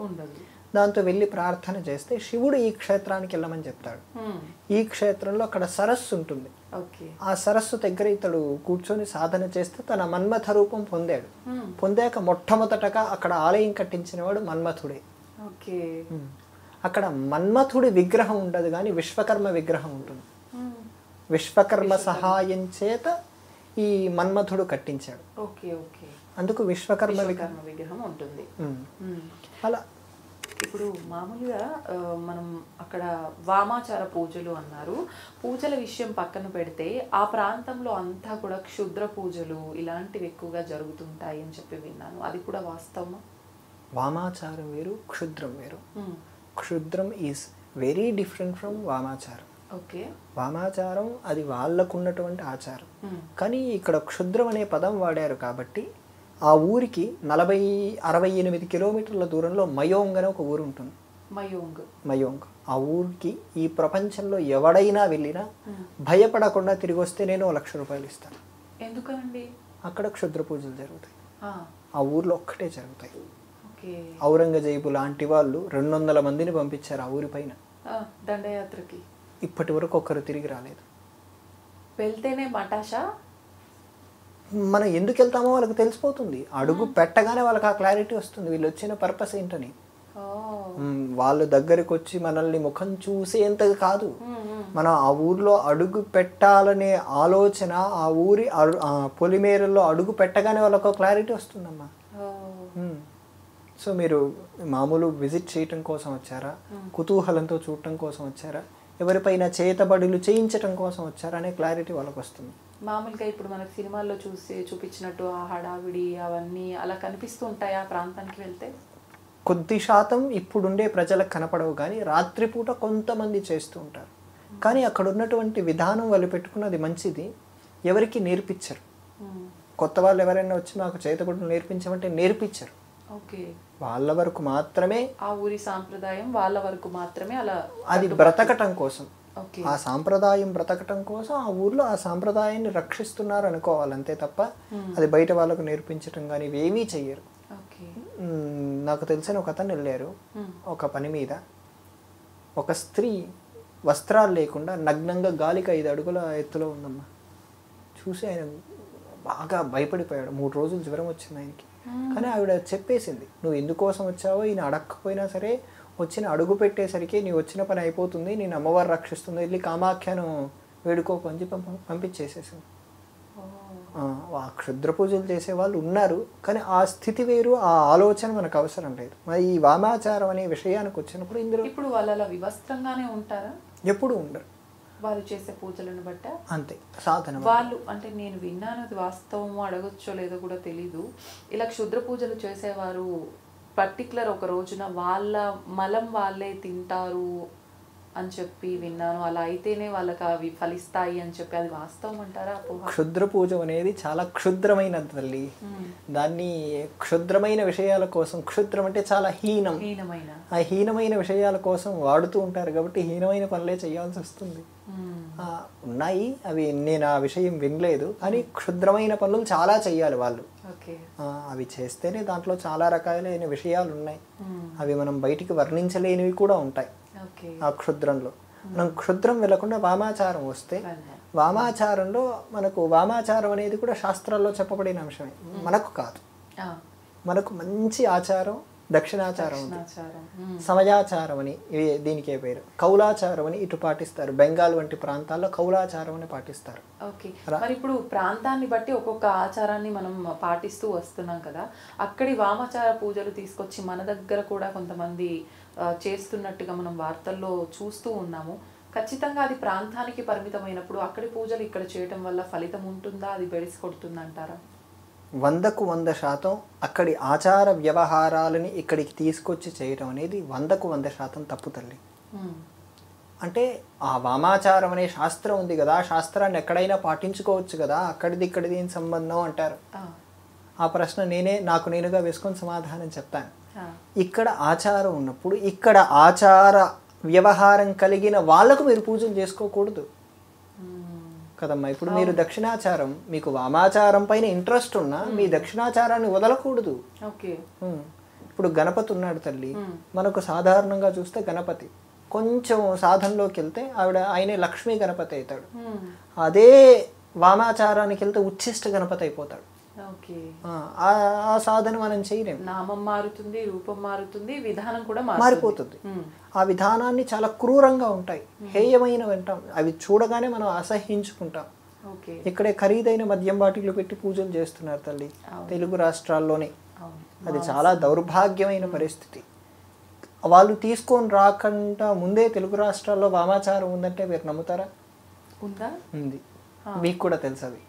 దాంతో వెళ్ళి ప్రార్థన చేస్తే శివుడు ఈ క్షేత్రానికి వెళ్ళమని చెప్తాడు. ఈ క్షేత్రంలో అక్కడ సరస్సు ఉంటుంది. ఆ సరస్సు దగ్గర ఇతడు కూర్చొని సాధన చేస్తే తన మన్మథ రూపం పొందాడు. పొందాక మొట్టమొదటగా అక్కడ ఆలయం కట్టించిన వాడు మన్మథుడే. అక్కడ మన్మథుడి విగ్రహం ఉండదు, కానీ విశ్వకర్మ విగ్రహం ఉంటుంది. విశ్వకర్మ సహాయం చేత ఈ మన్మథుడు కట్టించాడు. అందుకు విశ్వకర్మ విగ్రహం ఉంటుంది. అలా ఇప్పుడు మామూలుగా మనం అక్కడ వామాచార పూజలు అన్నారు. పూజల విషయం పక్కన పెడితే ఆ ప్రాంతంలో అంతా కూడా క్షుద్ర పూజలు ఇలాంటివి ఎక్కువగా జరుగుతుంటాయి అని చెప్పి విన్నాను. అది కూడా వాస్తవమా? వామాచారం వేరు, క్షుద్రం వేరు. క్షుద్రం ఈజ్ వెరీ డిఫరెంట్ ఫ్రమ్ వామాచారం. ఓకే. వామాచారం అది వాళ్ళకున్నటువంటి ఆచారం. కానీ ఇక్కడ క్షుద్రం అనే పదం వాడారు కాబట్టి ఆ ఊరికి 68 కిలోమీటర్ల దూరంలో మయోంగ్ అనే ఒక ఊరు ఉంటుంది. మయోంగ్. ఆ ఊరికి ఈ ప్రపంచంలో ఎవడైనా వెళ్ళినా భయపడకుండా తిరిగి వస్తే నేను 1 లక్ష రూపాయలు ఇస్తాను. ఎందుకనండి? అక్కడ క్షుద్ర పూజలు జరుగుతాయి. ఆ ఊర్లో ఒక్కటే జరుగుతాయి. ఔరంగజేబు లాంటి వాళ్ళు 200 మందిని పంపించారు ఆ ఊరి పైన దండయాత్రకి. ఇప్పటి వరకు ఒక్కరు తిరిగి రాలేదు. వెళ్తేనే మటాషా. మనం ఎందుకు వెళ్తామో వాళ్ళకి తెలిసిపోతుంది. అడుగు పెట్టగానే వాళ్ళకి ఆ క్లారిటీ వస్తుంది వీళ్ళు వచ్చిన పర్పస్ ఏంటని. వాళ్ళ దగ్గరికి వచ్చి మనల్ని ముఖం చూసేంతగా కాదు, మనం ఆ ఊర్లో అడుగు పెట్టాలనే ఆలోచన, ఆ ఊరి పొలిమేరల్లో అడుగు పెట్టగానే వాళ్ళకు క్లారిటీ వస్తుందమ్మా. సో మీరు మామూలు విజిట్ చేయటం కోసం వచ్చారా, కుతూహలంతో చూడటం కోసం వచ్చారా, ఎవరిపైన చేతబడులు చేయించటం కోసం వచ్చారా అనే క్లారిటీ వాళ్ళకి వస్తుంది. మామూలుగా ఇప్పుడు మనకు సినిమాల్లో చూపించినట్టు ఆ హడావిడి అవన్నీ అలా కనిపిస్తూ ఉంటాయి ఆ ప్రాంతానికి వెళ్తే? కొద్ది శాతం ఇప్పుడుండే ప్రజలకు కనపడవు, కానీ రాత్రిపూట కొంతమంది చేస్తూ ఉంటారు. కానీ అక్కడ ఉన్నటువంటి విధానం వాళ్ళు పెట్టుకున్నది మంచిది, ఎవరికి నేర్పించరు. కొత్త వాళ్ళు ఎవరైనా వచ్చి మాకు చేతబడులు నేర్పించమంటే నేర్పించరు. వాళ్ళ వరకు మాత్రమే, ఆ ఊరి సాంప్రదాయం వాళ్ళ వరకు మాత్రమే, అలా అది బ్రతకటం కోసం, ఆ సాంప్రదాయం బ్రతకటం కోసం ఆ ఊర్లో ఆ సాంప్రదాయాన్ని రక్షిస్తున్నారు అనుకోవాలి, అంతే తప్ప అది బయట వాళ్ళకు నేర్పించటం కానీ ఇవేమీ చెయ్యరు. నాకు తెలిసిన ఒక అతను వెళ్ళారు ఒక పని మీద. ఒక స్త్రీ వస్త్రాలు లేకుండా నగ్నంగా గాలికి 5 అడుగుల ఎత్తులో ఉందమ్మా. చూసి ఆయన బాగా భయపడిపోయాడు. 3 రోజులు జ్వరం వచ్చింది ఆయనకి. కానీ ఆవిడ చెప్పేసింది, నువ్వు ఎందుకోసం వచ్చావో ఈయన అడగకపోయినా సరే వచ్చిన అడుగు పెట్టేసరికి నీ వచ్చిన పని అయిపోతుంది, నేను అమ్మవారు రక్షిస్తుంది, వెళ్ళి కామాఖ్యను వేడుకోకు అని చెప్పి పంపించేసేసింది. ఆ క్షుద్ర పూజలు చేసే వాళ్ళు ఉన్నారు, కానీ ఆ స్థితి వేరు, ఆ ఆలోచన మనకు అవసరం లేదు. మరి ఈ వామాచారం అనే విషయానికి వచ్చినప్పుడు ఇందులో ఇప్పుడు వాళ్ళు అలా వివస్త్రంగానే ఉంటారా? ఎప్పుడు ఉండరు, వాళ్ళు చేసే పూజలను బట్ట అంతే సాధన. వాళ్ళు అంటే నేను విన్నాను, అది వాస్తవమో అడగొచ్చో లేదో కూడా తెలీదు, ఇలా క్షుద్ర పూజలు చేసేవారు పర్టికులర్ ఒక రోజున వాళ్ళ మలం వాళ్ళే తింటారు అని చెప్పి విన్నాను. అలా అయితేనే వాళ్ళకి అవి ఫలిస్తాయి అని చెప్పి, అది వాస్తవం అంటారా? క్షుద్ర పూజ అనేది చాలా క్షుద్రమైనది తల్లి. దాన్ని క్షుద్రమైన విషయాల కోసం, క్షుద్రం అంటే చాలా హీనమైన, ఆ హీనమైన విషయాల కోసం వాడుతూ ఉంటారు కాబట్టి హీనమైన పనులే చేయాల్సి వస్తుంది. ఉన్నాయి అవి, నేను ఆ విషయం వినలేదు, కానీ క్షుద్రమైన పనులు చాలా చెయ్యాలి వాళ్ళు. అవి చేస్తేనే దాంట్లో చాలా రకాలైన విషయాలు ఉన్నాయి, అవి మనం బయటికి వర్ణించలేనివి కూడా ఉంటాయి ఆ క్షుద్రంలో. మనం క్షుద్రం వెళ్ళకుండా వామాచారం వస్తే, వామాచారంలో మనకు వామాచారం అనేది కూడా శాస్త్రాల్లో చెప్పబడిన అంశమే, మనకు కాదు. మనకు మంచి ఆచారం దక్షిణాచారం ఉంది, సమయాచారం అని దీనికే పేరు. కౌలాచారం అని ఇటు పాటిస్తారు, బెంగాల్ వంటి ప్రాంతాల్లో కౌలాచారం అని పాటిస్తారు. మరి ఇప్పుడు ప్రాంతాన్ని బట్టి ఒక్కొక్క ఆచారాన్ని మనం పాటిస్తూ వస్తున్నాం కదా, అక్కడి వామాచార పూజలు తీసుకొచ్చి మన దగ్గర కూడా కొంతమంది చేస్తున్నట్టుగా మనం వార్తల్లో చూస్తూ ఉన్నాము. ఖచ్చితంగా అది ప్రాంతానికి పరిమితమైనప్పుడు అక్కడి పూజలు ఇక్కడ చేయటం వల్ల ఫలితం ఉంటుందా, అది బెడిసి కొడుతుందంటారా? 100కు 100% అక్కడి ఆచార వ్యవహారాలని ఇక్కడికి తీసుకొచ్చి చేయటం అనేది 100కు 100% తప్పు తల్లి. అంటే ఆ వామాచారం అనే శాస్త్రం ఉంది కదా, శాస్త్రాన్ని ఎక్కడైనా పాటించుకోవచ్చు కదా, అక్కడిది ఇక్కడిది ఏం సంబంధం అంటారు. ఆ ప్రశ్న నాకు నేనుగా వేసుకొని సమాధానం చెప్తాను. ఇక్కడ ఆచారం ఉన్నప్పుడు ఇక్కడ ఆచార వ్యవహారం కలిగిన వాళ్ళకు మీరు పూజలు చేసుకోకూడదు కదమ్మా. ఇప్పుడు మీరు దక్షిణాచారం, మీకు వామాచారం పైన ఇంట్రెస్ట్ ఉన్నా మీ దక్షిణాచారాన్ని వదలకూడదు. ఇప్పుడు గణపతి ఉన్నాడు తల్లి, మనకు సాధారణంగా చూస్తే గణపతి కొంచెం సాధనలోకి వెళ్తే ఆయనే లక్ష్మీ గణపతి అవుతాడు. అదే వామాచారానికి వెళ్తే ఉచ్ఛిష్ట గణపతి అయిపోతాడు. ఆ సాధన మనం చేయలేము. నామం మారుతుంది, రూపం మారుతుంది, విధానం కూడా మారిపోతుంది. ఆ విధానాన్ని చాలా క్రూరంగా ఉంటాయి, హేయమైనవి అంటాం. అవి చూడగానే మనం అసహ్యించుకుంటాం. ఇక్కడే ఖరీదైన మద్యం బాటిల్లు పెట్టి పూజలు చేస్తున్నారు తల్లి తెలుగు రాష్ట్రాల్లోనే. అది చాలా దౌర్భాగ్యమైన పరిస్థితి. వాళ్ళు తీసుకొని రాకుండా ముందే తెలుగు రాష్ట్రాల్లో వామాచారం ఉందంటే మీరు నమ్ముతారా? ఉంది. మీకు కూడా తెలుసు అది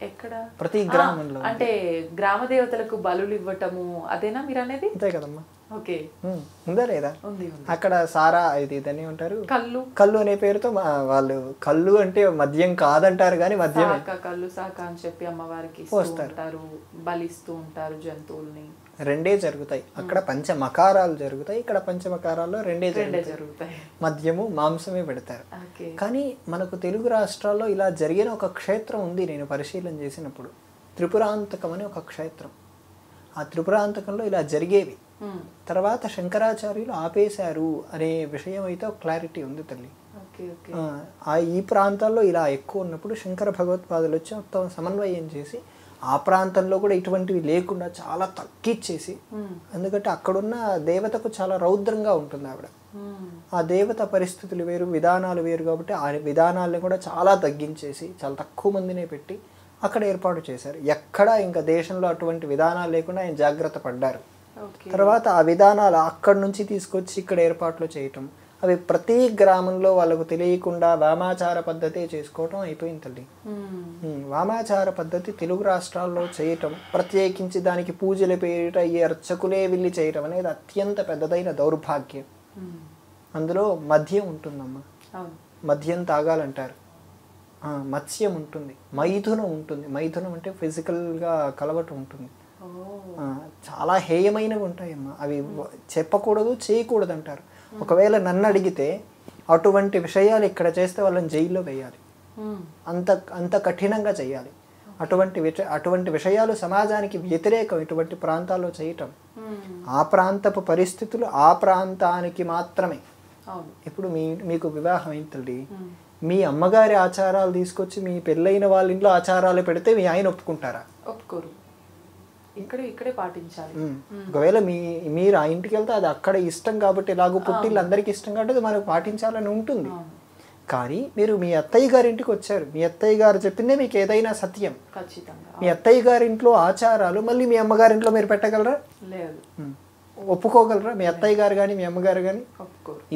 ఎక్కడ? ప్రతి గ్రామంలో. అంటే గ్రామ దేవతలకు బలులు ఇవ్వటము అదేనా మీరు అనేది? అంతే కదమ్మా. ఓకే, ఉందా లేదా? అక్కడ సారా ఇది దాన్ని ఉంటారు కళ్ళు అనే పేరుతో వాళ్ళు కళ్ళు అంటే మద్యం కాదంటారు కానీ మద్యం కళ్ళు సాక అని చెప్పి అమ్మవారికి వస్తారు, బలిస్తూ ఉంటారు జంతువుల్ని. రెండే జరుగుతాయి అక్కడ. పంచమకారాలు జరుగుతాయి, ఇక్కడ పంచమకారాల్లో రెండే జరుగుతాయి. మద్యము మాంసమే పెడతారు. కానీ మనకు తెలుగు రాష్ట్రాల్లో ఇలా జరిగిన ఒక క్షేత్రం ఉంది. నేను పరిశీలన చేసినప్పుడు త్రిపురాంతకం అని ఒక క్షేత్రం. ఆ త్రిపురాంతకంలో ఇలా జరిగేవి. తర్వాత శంకరాచార్యులు ఆపేశారు అనే విషయం అయితే ఒక క్లారిటీ ఉంది తల్లి. ఈ ప్రాంతాల్లో ఇలా ఎక్కువ ఉన్నప్పుడు శంకర భగవత్పాదులు వచ్చి మొత్తం సమన్వయం చేసి ఆ ప్రాంతంలో కూడా ఇటువంటివి లేకుండా చాలా తగ్గించేసి, ఎందుకంటే అక్కడున్న దేవతకు చాలా రౌద్రంగా ఉంటుంది ఆవిడ. ఆ దేవత పరిస్థితులు వేరు, విధానాలు వేరు కాబట్టి ఆ విధానాలను కూడా చాలా తగ్గించేసి చాలా తక్కువ మందినే పెట్టి అక్కడ ఏర్పాటు చేశారు. ఎక్కడ ఇంకా దేశంలో అటువంటి విధానాలు లేకుండా ఆయన జాగ్రత్త పడ్డారు. తర్వాత ఆ విధానాలు అక్కడి నుంచి తీసుకొచ్చి ఇక్కడ ఏర్పాట్లు చేయటం, అవి ప్రతి గ్రామంలో వాళ్ళకు తెలియకుండా వామాచార పద్ధతి చేసుకోవటం అయిపోయింది తల్లి. వామాచార పద్ధతి తెలుగు రాష్ట్రాల్లో చేయటం, ప్రత్యేకించి దానికి పూజలు పేరిట ఈ అర్చకులే వెళ్ళి చేయటం అనేది అత్యంత పెద్దదైన దౌర్భాగ్యం. అందులో మద్యం ఉంటుందమ్మా, మద్యం తాగాలంటారు. మత్స్యం ఉంటుంది, మైథునం ఉంటుంది. మైథునం అంటే ఫిజికల్గా కలవటం ఉంటుంది. చాలా హేయమైనవి ఉంటాయమ్మా. అవి చెప్పకూడదు, చేయకూడదు అంటారు. ఒకవేళ నన్ను అడిగితే అటువంటి విషయాలు ఇక్కడ చేస్తే వాళ్ళని జైల్లో వేయాలి, అంత కఠినంగా చేయాలి. అటువంటి విషయాలు సమాజానికి వ్యతిరేకం ఇటువంటి ప్రాంతాల్లో చేయటం. ఆ ప్రాంతపు పరిస్థితులు ఆ ప్రాంతానికి మాత్రమే. ఇప్పుడు మీకు వివాహం అయింది, మీ అమ్మగారి ఆచారాలు తీసుకొచ్చి మీ పెళ్ళైన వాళ్ళ ఇంట్లో ఆచారాలు పెడితే మీ ఆయన ఒప్పుకుంటారా? ఒప్పుకోరు. ఇక్కడే పాటించాలి. ఒకవేళ మీరు ఆ ఇంటికి వెళ్తే అది అక్కడ ఇష్టం కాబట్టి, ఎలాగో పుట్టిల్లు అందరికి ఇష్టం కాబట్టి మనకు పాటించాలని ఉంటుంది. కానీ మీరు మీ అత్తయ్య గారి ఇంటికి వచ్చారు, మీ అత్తయ్య గారు చెప్పిందే మీకు ఏదైనా సత్యం. మీ అత్తయ్య గారింట్లో ఆచారాలు మళ్ళీ మీ అమ్మగారింట్లో మీరు పెట్టగలరా? లేదు. ఒప్పుకోగలరా మీ అత్తయ్య గారు కానీ మీ అమ్మగారు కానీ?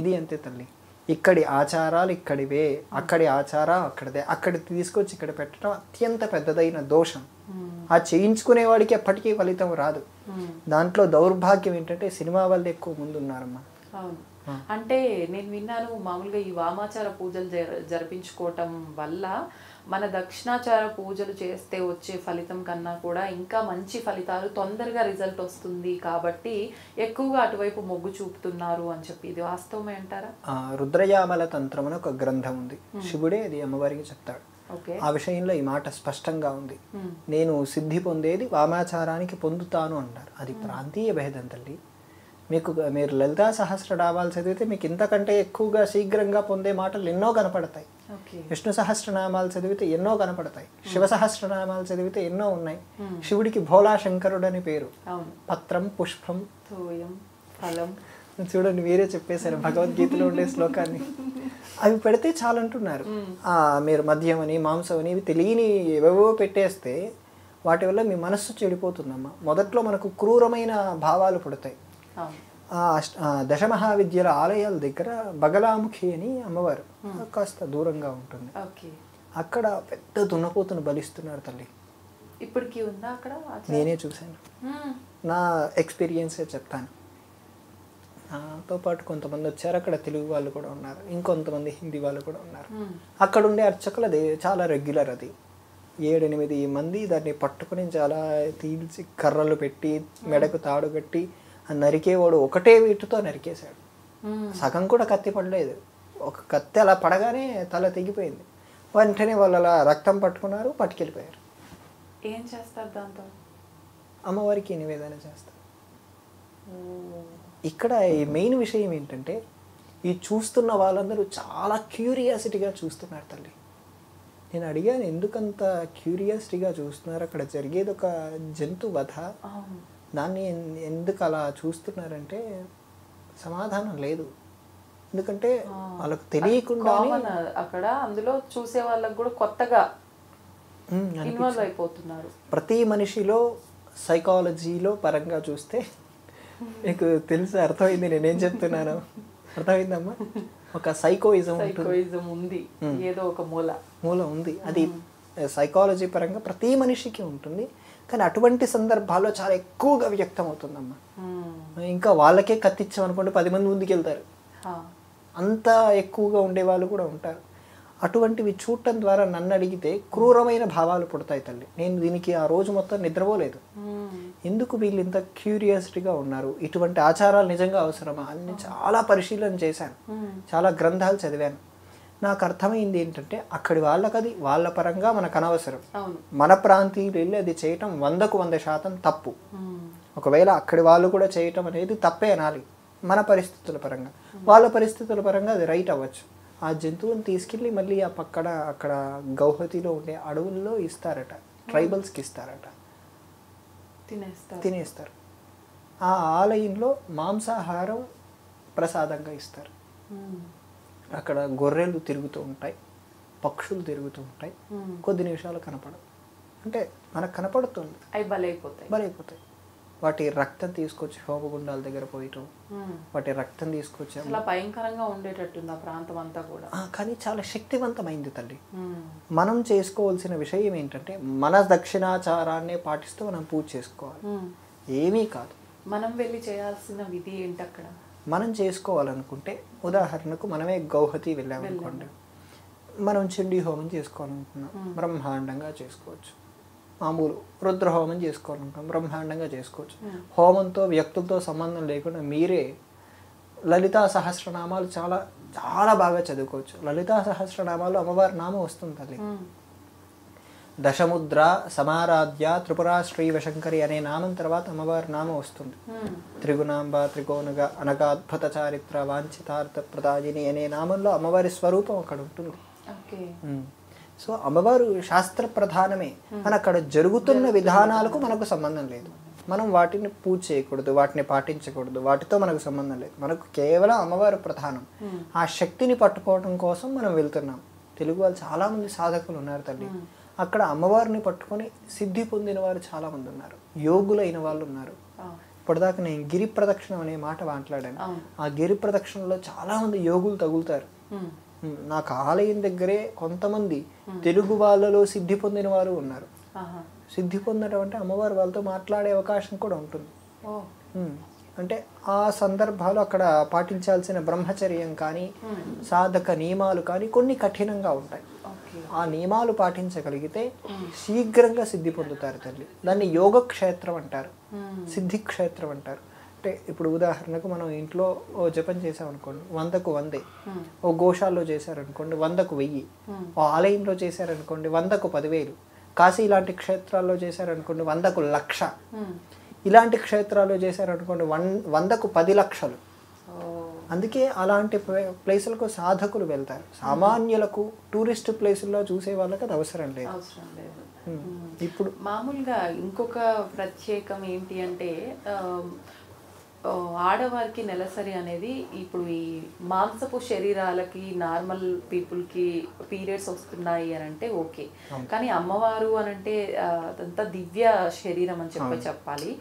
ఇది అంతే తల్లి. ఇక్కడి ఆచారాలు ఇక్కడివే, అక్కడి ఆచారం అక్కడిదే. అక్కడి తీసుకొచ్చి ఇక్కడ పెట్టడం అత్యంత పెద్దదైన దోషం. ఆ చేయించుకునేవాడికి ఎప్పటికీ ఫలితం రాదు. దాంట్లో దౌర్భాగ్యం ఏంటంటే సినిమా వాళ్ళు ఎక్కువ ముందు ఉన్నారమ్మా. అవును. అంటే నేను విన్నాను, మామూలుగా ఈ వామాచార పూజలు జరిపించుకోవటం వల్ల మన దక్షిణాచార పూజలు చేస్తే వచ్చే ఫలితం కన్నా కూడా ఇంకా మంచి ఫలితాలు, తొందరగా రిజల్ట్ వస్తుంది కాబట్టి ఎక్కువగా అటువైపు మొగ్గు చూపుతున్నారు అని చెప్పి. ఇది వాస్తవమే అంటారా? రుద్రయామల తంత్రం అని ఒక గ్రంథం ఉంది, శివుడే అది అమ్మవారికి చెప్తాడు. ఆ విషయంలో ఈ మాట స్పష్టంగా ఉంది. నేను సిద్ధి పొందేది వామాచారానికి పొందుతాను అంటారు. అది ప్రాంతీయ భేదం తల్లి. మీరు లలితా సహస్రనామాలు చదివితే మీకు ఇంతకంటే ఎక్కువగా శీఘ్రంగా పొందే మాటలు ఎన్నో కనపడతాయి. విష్ణు సహస్రనామాలు చదివితే ఎన్నో కనపడతాయి. శివ సహస్రనామాలు చదివితే ఎన్నో ఉన్నాయి. శివుడికి భోలా శంకరుడు అని పేరు. పత్రం, పుష్పం, ఫలం. చూడండి, మీరే చెప్పేశారు భగవద్గీతలో ఉండే శ్లోకాన్ని. అవి పెడితే చాలంటున్నారు. మీరు మద్యం అని, మాంసం అని ఇవి తెలియని ఏవేవో పెట్టేస్తే వాటి వల్ల మీ మనస్సు చెడిపోతుందమ్మా. మొదట్లో మనకు క్రూరమైన భావాలు పుడతాయి. దశమహావిద్యల ఆలయాల దగ్గర బగలాముఖి అని అమ్మవారు కాస్త దూరంగా ఉంటుంది. అక్కడ పెద్ద దున్నపోతును బలిస్తున్నారు తల్లి. ఇప్పటికీ ఉందా అక్కడ? నేనే చూశాను, నా ఎక్స్పీరియన్సే చెప్తాను. తో పాటు కొంతమంది వచ్చారు, అక్కడ తెలుగు వాళ్ళు కూడా ఉన్నారు, ఇంకొంతమంది హిందీ వాళ్ళు కూడా ఉన్నారు. అక్కడ ఉండే అర్చకులు అది చాలా రెగ్యులర్, అది 7-8 మంది దాన్ని పట్టుకుని చాలా తీల్చి కర్రలు పెట్టి మెడకు తాడు కట్టి నరికేవాడు ఒకటే వీటితో నరికేశాడు. సగం కూడా కత్తి పడలేదు, ఒక కత్తి అలా పడగానే తల తెగిపోయింది. వెంటనే వాళ్ళు అలా రక్తం పట్టుకున్నారు, పట్టుకెళ్ళిపోయారు. ఏం చేస్తారు దాంతో? అమ్మవారికి నివేదన చేస్తారు. ఇక్కడ ఈ మెయిన్ విషయం ఏంటంటే ఈ చూస్తున్న వాళ్ళందరూ చాలా క్యూరియాసిటీగా చూస్తున్నారు తల్లి. నేను అడిగాను, ఎందుకంత క్యూరియాసిటీగా చూస్తున్నారు, అక్కడ జరిగేది ఒక జంతు వధ, దాన్ని ఎందుకు అలా చూస్తున్నారంటే సమాధానం లేదు. ఎందుకంటే వాళ్ళకు తెలియకుండా అక్కడ అందులో చూసే వాళ్ళకు కూడా కొత్తగా ఇన్వాల్వ్ అయిపోతున్నారు. ప్రతి మనిషిలో సైకాలజీలో పరంగా చూస్తే మీకు తెలుసు, అర్థమైంది నేనేం చెప్తున్నాను, అర్థమైందమ్మా? ఒక సైకోయిజం ఉంది, ఏదో ఒక మూల ఉంది. అది సైకాలజీ పరంగా ప్రతి మనిషికి ఉంటుంది, కానీ అటువంటి సందర్భాల్లో చాలా ఎక్కువగా వ్యక్తం అవుతుందమ్మా. ఇంకా వాళ్ళకే కత్తిచ్చామనుకోండి 10 మంది ముందుకు వెళ్తారు, అంత ఎక్కువగా ఉండే వాళ్ళు కూడా ఉంటారు. అటువంటివి చూడటం ద్వారా నన్ను అడిగితే క్రూరమైన భావాలు పుడతాయి తల్లి. నేను దీనికి ఆ రోజు మొత్తం నిద్రపోలేదు. ఎందుకు వీళ్ళు ఇంత క్యూరియాసిటీగా ఉన్నారు, ఇటువంటి ఆచారాలు నిజంగా అవసరమా అని చాలా పరిశీలన చేశాను, చాలా గ్రంథాలు చదివాను. నాకు అర్థమైంది ఏంటంటే అక్కడి వాళ్ళకి అది వాళ్ళ పరంగా మనకు అనవసరం, మన ప్రాంతీయులు వెళ్ళి అది చేయటం 100% తప్పు. ఒకవేళ అక్కడి వాళ్ళు కూడా చేయటం అనేది తప్పే అనాలి మన పరిస్థితుల పరంగా. వాళ్ళ పరిస్థితుల పరంగా అది రైట్ అవ్వచ్చు. ఆ జంతువుని తీసుకెళ్ళి మళ్ళీ ఆ పక్కన అక్కడ గౌహతిలో ఉండే అడవుల్లో ఇస్తారట, ట్రైబల్స్కి ఇస్తారట, తినేస్తారు. ఆ ఆలయంలో మాంసాహారం ప్రసాదంగా ఇస్తారు. అక్కడ గొర్రెలు తిరుగుతూ ఉంటాయి, పక్షులు తిరుగుతూ ఉంటాయి, కొద్ది నిమిషాలు కనపడవు, అంటే మనకు కనపడుతుంది, అవి బలైపోతాయి. వాటి రక్తం తీసుకొచ్చి హోమగుండాల దగ్గర పోయటం, వాటి రక్తం తీసుకొచ్చి చాలా భయంకరంగా ఉండేటట్టుంది ఆ ప్రాంతం అంతా కూడా. కానీ చాలా శక్తివంతమైంది తల్లి. మనం చేసుకోవాల్సిన విషయం ఏంటంటే మన దక్షిణాచారాన్ని పాటిస్తూ మనం పూజ చేసుకోవాలి, ఏమీ కాదు. మనం వెళ్ళి చేయాల్సిన విధి ఏంటి అక్కడ? మనం చేసుకోవాలనుకుంటే ఉదాహరణకు మనమే గౌహతి వెళ్ళామనుకోండి, మనం చండీ హోమం చేసుకోవాలనుకున్నాం, బ్రహ్మాండంగా చేసుకోవచ్చు. మామూలు రుద్రహోమం చేసుకోవాలనుకున్నాం, బ్రహ్మాండంగా చేసుకోవచ్చు. హోమంతో వ్యక్తులతో సంబంధం లేకుండా మీరే లలితా సహస్రనామాలు చాలా చాలా బాగా చదువుకోవచ్చు. లలితా సహస్రనామాలు అమ్మవారి నామం వస్తుంది తల్లి. దశముద్ర సమారాధ్య త్రిపురా శ్రీవశంకరి అనే నామం తర్వాత అమ్మవారి నామం వస్తుంది. త్రిగుణాంబ త్రికోణగా అనగాద్భుత చారిత్ర వాంఛితార్థ ప్రదాయిని అనే నామంలో అమ్మవారి స్వరూపం అక్కడ ఉంటుంది. సో అమ్మవారు శాస్త్ర ప్రధానమే, కానీ అక్కడ జరుగుతున్న విధానాలకు మనకు సంబంధం లేదు. మనం వాటిని పూజ చేయకూడదు, వాటిని పాటించకూడదు, వాటితో మనకు సంబంధం లేదు. మనకు కేవలం అమ్మవారు ప్రధానం. ఆ శక్తిని పట్టుకోవడం కోసం మనం వెళ్తున్నాం. తెలుగు వాళ్ళు చాలామంది సాధకులు ఉన్నారు తల్లి. అక్కడ అమ్మవారిని పట్టుకొని సిద్ధి పొందిన వారు చాలామంది ఉన్నారు, యోగులైన వాళ్ళు ఉన్నారు. ఇప్పటిదాకా నేను గిరి ప్రదక్షిణం అనే మాట మాట్లాడాను. ఆ గిరి ప్రదక్షిణలో చాలామంది యోగులు తగులుతారు. నాకు ఆలయం దగ్గరే కొంతమంది తెలుగు వాళ్ళలో సిద్ధి పొందిన వారు ఉన్నారు. సిద్ధి పొందడం అంటే అమ్మవారు వాళ్ళతో మాట్లాడే అవకాశం కూడా ఉంటుంది. అంటే ఆ సందర్భాలు అక్కడ పాటించాల్సిన బ్రహ్మచర్యం కానీ సాధక నియమాలు కానీ కొన్ని కఠినంగా ఉంటాయి. ఆ నియమాలు పాటించగలిగితే శీఘ్రంగా సిద్ధి పొందుతారు తల్లి. దాన్ని యోగక్షేత్రం అంటారు, సిద్ధి క్షేత్రం అంటారు. అంటే ఇప్పుడు ఉదాహరణకు మనం ఇంట్లో ఓ జపం చేసామనుకోండి 100కు 100, ఓ గోశాలలో చేశారనుకోండి 100కు 1000, ఓ ఆలయంలో చేశారనుకోండి 100కు 10,000, కాశీ ఇలాంటి క్షేత్రాల్లో చేశారనుకోండి 100కు 1,00,000, ఇలాంటి క్షేత్రాల్లో చేశారనుకోండి 100కు 10 లక్షలు. అందుకే అలాంటి ప్లేసులకు సాధకులు వెళ్తారు. సామాన్యులకు టూరిస్ట్ ప్లేసుల్లో చూసే వాళ్ళకి అది అవసరం లేదు. ఇప్పుడు మామూలుగా ఇంకొక ప్రత్యేకం ఏంటి అంటే ఆడవారికి నెలసరి అనేది ఇప్పుడు ఈ మాంసపు శరీరాలకి నార్మల్ పీపుల్కి పీరియడ్స్ వస్తున్నాయి అని అంటే ఓకే, కానీ అమ్మవారు అని అంటే అదంతా దివ్య శరీరం అని చెప్పాలి.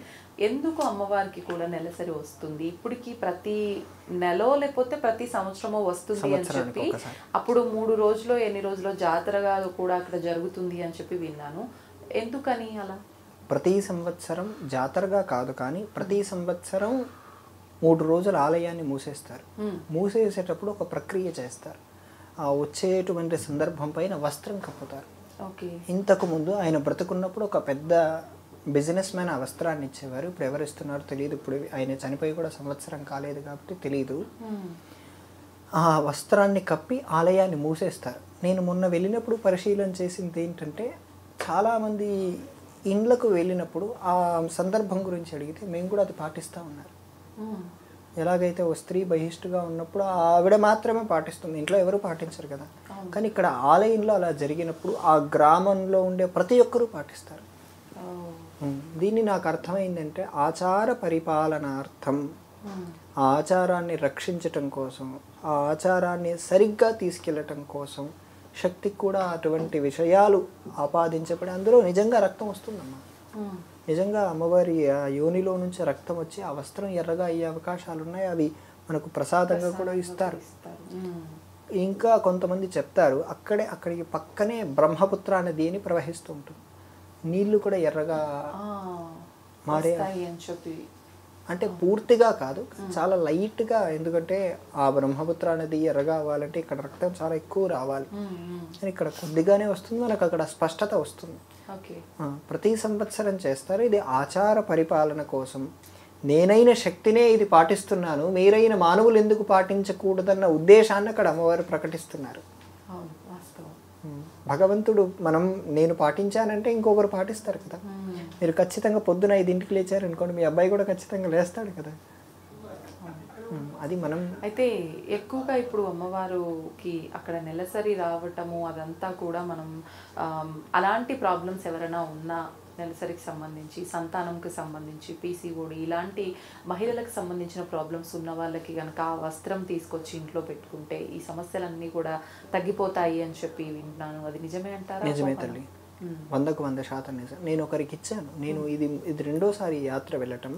ఎందుకు అమ్మవారికి కూడా నెలసరి వస్తుంది? ఇప్పటికి ప్రతి నెలో లేకపోతే ప్రతి సంవత్సరమో వస్తుంది అని చెప్పి, అప్పుడు 3 రోజులు ఎన్ని రోజులు జాతరగా కూడా అక్కడ జరుగుతుంది అని చెప్పి విన్నాను. ఎందుకని అలా? ప్రతి సంవత్సరం జాతరగా కాదు, కానీ ప్రతి సంవత్సరం 3 రోజులు ఆలయాన్ని మూసేస్తారు. మూసేసేటప్పుడు ఒక ప్రక్రియ చేస్తారు. ఆ వచ్చేటువంటి సందర్భం పైన వస్త్రం కప్పుతారు. ఇంతకు ముందు ఆయన బ్రతుకున్నప్పుడు ఒక పెద్ద బిజినెస్ మ్యాన్ ఆ వస్త్రాన్ని ఇచ్చేవారు. ఇప్పుడు ఎవరు ఇస్తున్నారో తెలియదు. ఇప్పుడు ఆయన చనిపోయి కూడా సంవత్సరం కాలేదు కాబట్టి తెలియదు. ఆ వస్త్రాన్ని కప్పి ఆలయాన్ని మూసేస్తారు. నేను మొన్న వెళ్ళినప్పుడు పరిశీలన చేసింది ఏంటంటే, చాలామంది ఇండ్లకు వెళ్ళినప్పుడు ఆ సందర్భం గురించి అడిగితే మేము కూడా అది పాటిస్తూ ఉన్నారు. ఎలాగైతే ఓ స్త్రీ బహిష్టుగా ఉన్నప్పుడు ఆవిడ మాత్రమే పాటిస్తుంది, ఇంట్లో ఎవరు పాటించరు కదా. కానీ ఇక్కడ ఆలయంలో అలా జరిగినప్పుడు ఆ గ్రామంలో ఉండే ప్రతి ఒక్కరూ పాటిస్తారు. దీన్ని నాకు అర్థమైందంటే ఆచార పరిపాలనార్థం, ఆ ఆచారాన్ని రక్షించటం కోసం, ఆ ఆచారాన్ని సరిగ్గా తీసుకెళ్ళటం కోసం శక్తికి కూడా అటువంటి విషయాలు ఆపాదించబడి అందులో నిజంగా రక్తం వస్తుందమ్మా. నిజంగా అమ్మవారి ఆ యోనిలో నుంచి రక్తం వచ్చి ఆ వస్త్రం ఎర్రగా అయ్యే అవకాశాలు ఉన్నాయి. అవి మనకు ప్రసాదంగా కూడా ఇస్తారు. ఇంకా కొంతమంది చెప్తారు అక్కడికి పక్కనే బ్రహ్మపుత్ర నది అని ప్రవహిస్తూ ఉంటుంది. నీళ్లు కూడా ఎర్రగా మారే, అంటే పూర్తిగా కాదు, చాలా లైట్గా. ఎందుకంటే ఆ బ్రహ్మపుత్ర నది ఎర్రగా అవ్వాలంటే ఇక్కడ రక్తం చాలా ఎక్కువ రావాలి. కానీ ఇక్కడ కొద్దిగానే వస్తుంది, మనకు అక్కడ స్పష్టత వస్తుంది. ప్రతి సంవత్సరం చేస్తారు. ఇది ఆచార పరిపాలన కోసం. నేనైన శక్తినే ఇది పాటిస్తున్నాను, మీరైన మానవులు ఎందుకు పాటించకూడదన్న ఉద్దేశాన్ని అక్కడ అమ్మవారు ప్రకటిస్తున్నారు. భగవంతుడు నేను పాటించానంటే ఇంకొకరు పాటిస్తారు కదా. మీరు ఖచ్చితంగా పొద్దున 5ంటికి లేచారు అనుకోండి, మీ అబ్బాయి కూడా ఖచ్చితంగా లేస్తాడు కదా. అది మనం అయితే ఎక్కువగా ఇప్పుడు అమ్మవారికి అక్కడ నెలసరి రావటము అదంతా కూడా మనం అలాంటి ప్రాబ్లమ్స్ ఎవరైనా ఉన్నా, నెలసరికి సంబంధించి, సంతానంకి సంబంధించి, పీసీఓడి ఇలాంటి మహిళలకు సంబంధించిన ప్రాబ్లమ్స్ ఉన్న వాళ్ళకి కనుక ఆ వస్త్రం తీసుకొచ్చి ఇంట్లో పెట్టుకుంటే ఈ సమస్యలన్నీ కూడా తగ్గిపోతాయి అని చెప్పి వింటున్నాను. అది నిజమే అంటారా? నిజమే తల్లి, 100కు 100% నిజం. నేను ఒకరికి ఇచ్చాను. నేను ఇది రెండోసారి యాత్ర వెళ్ళటం.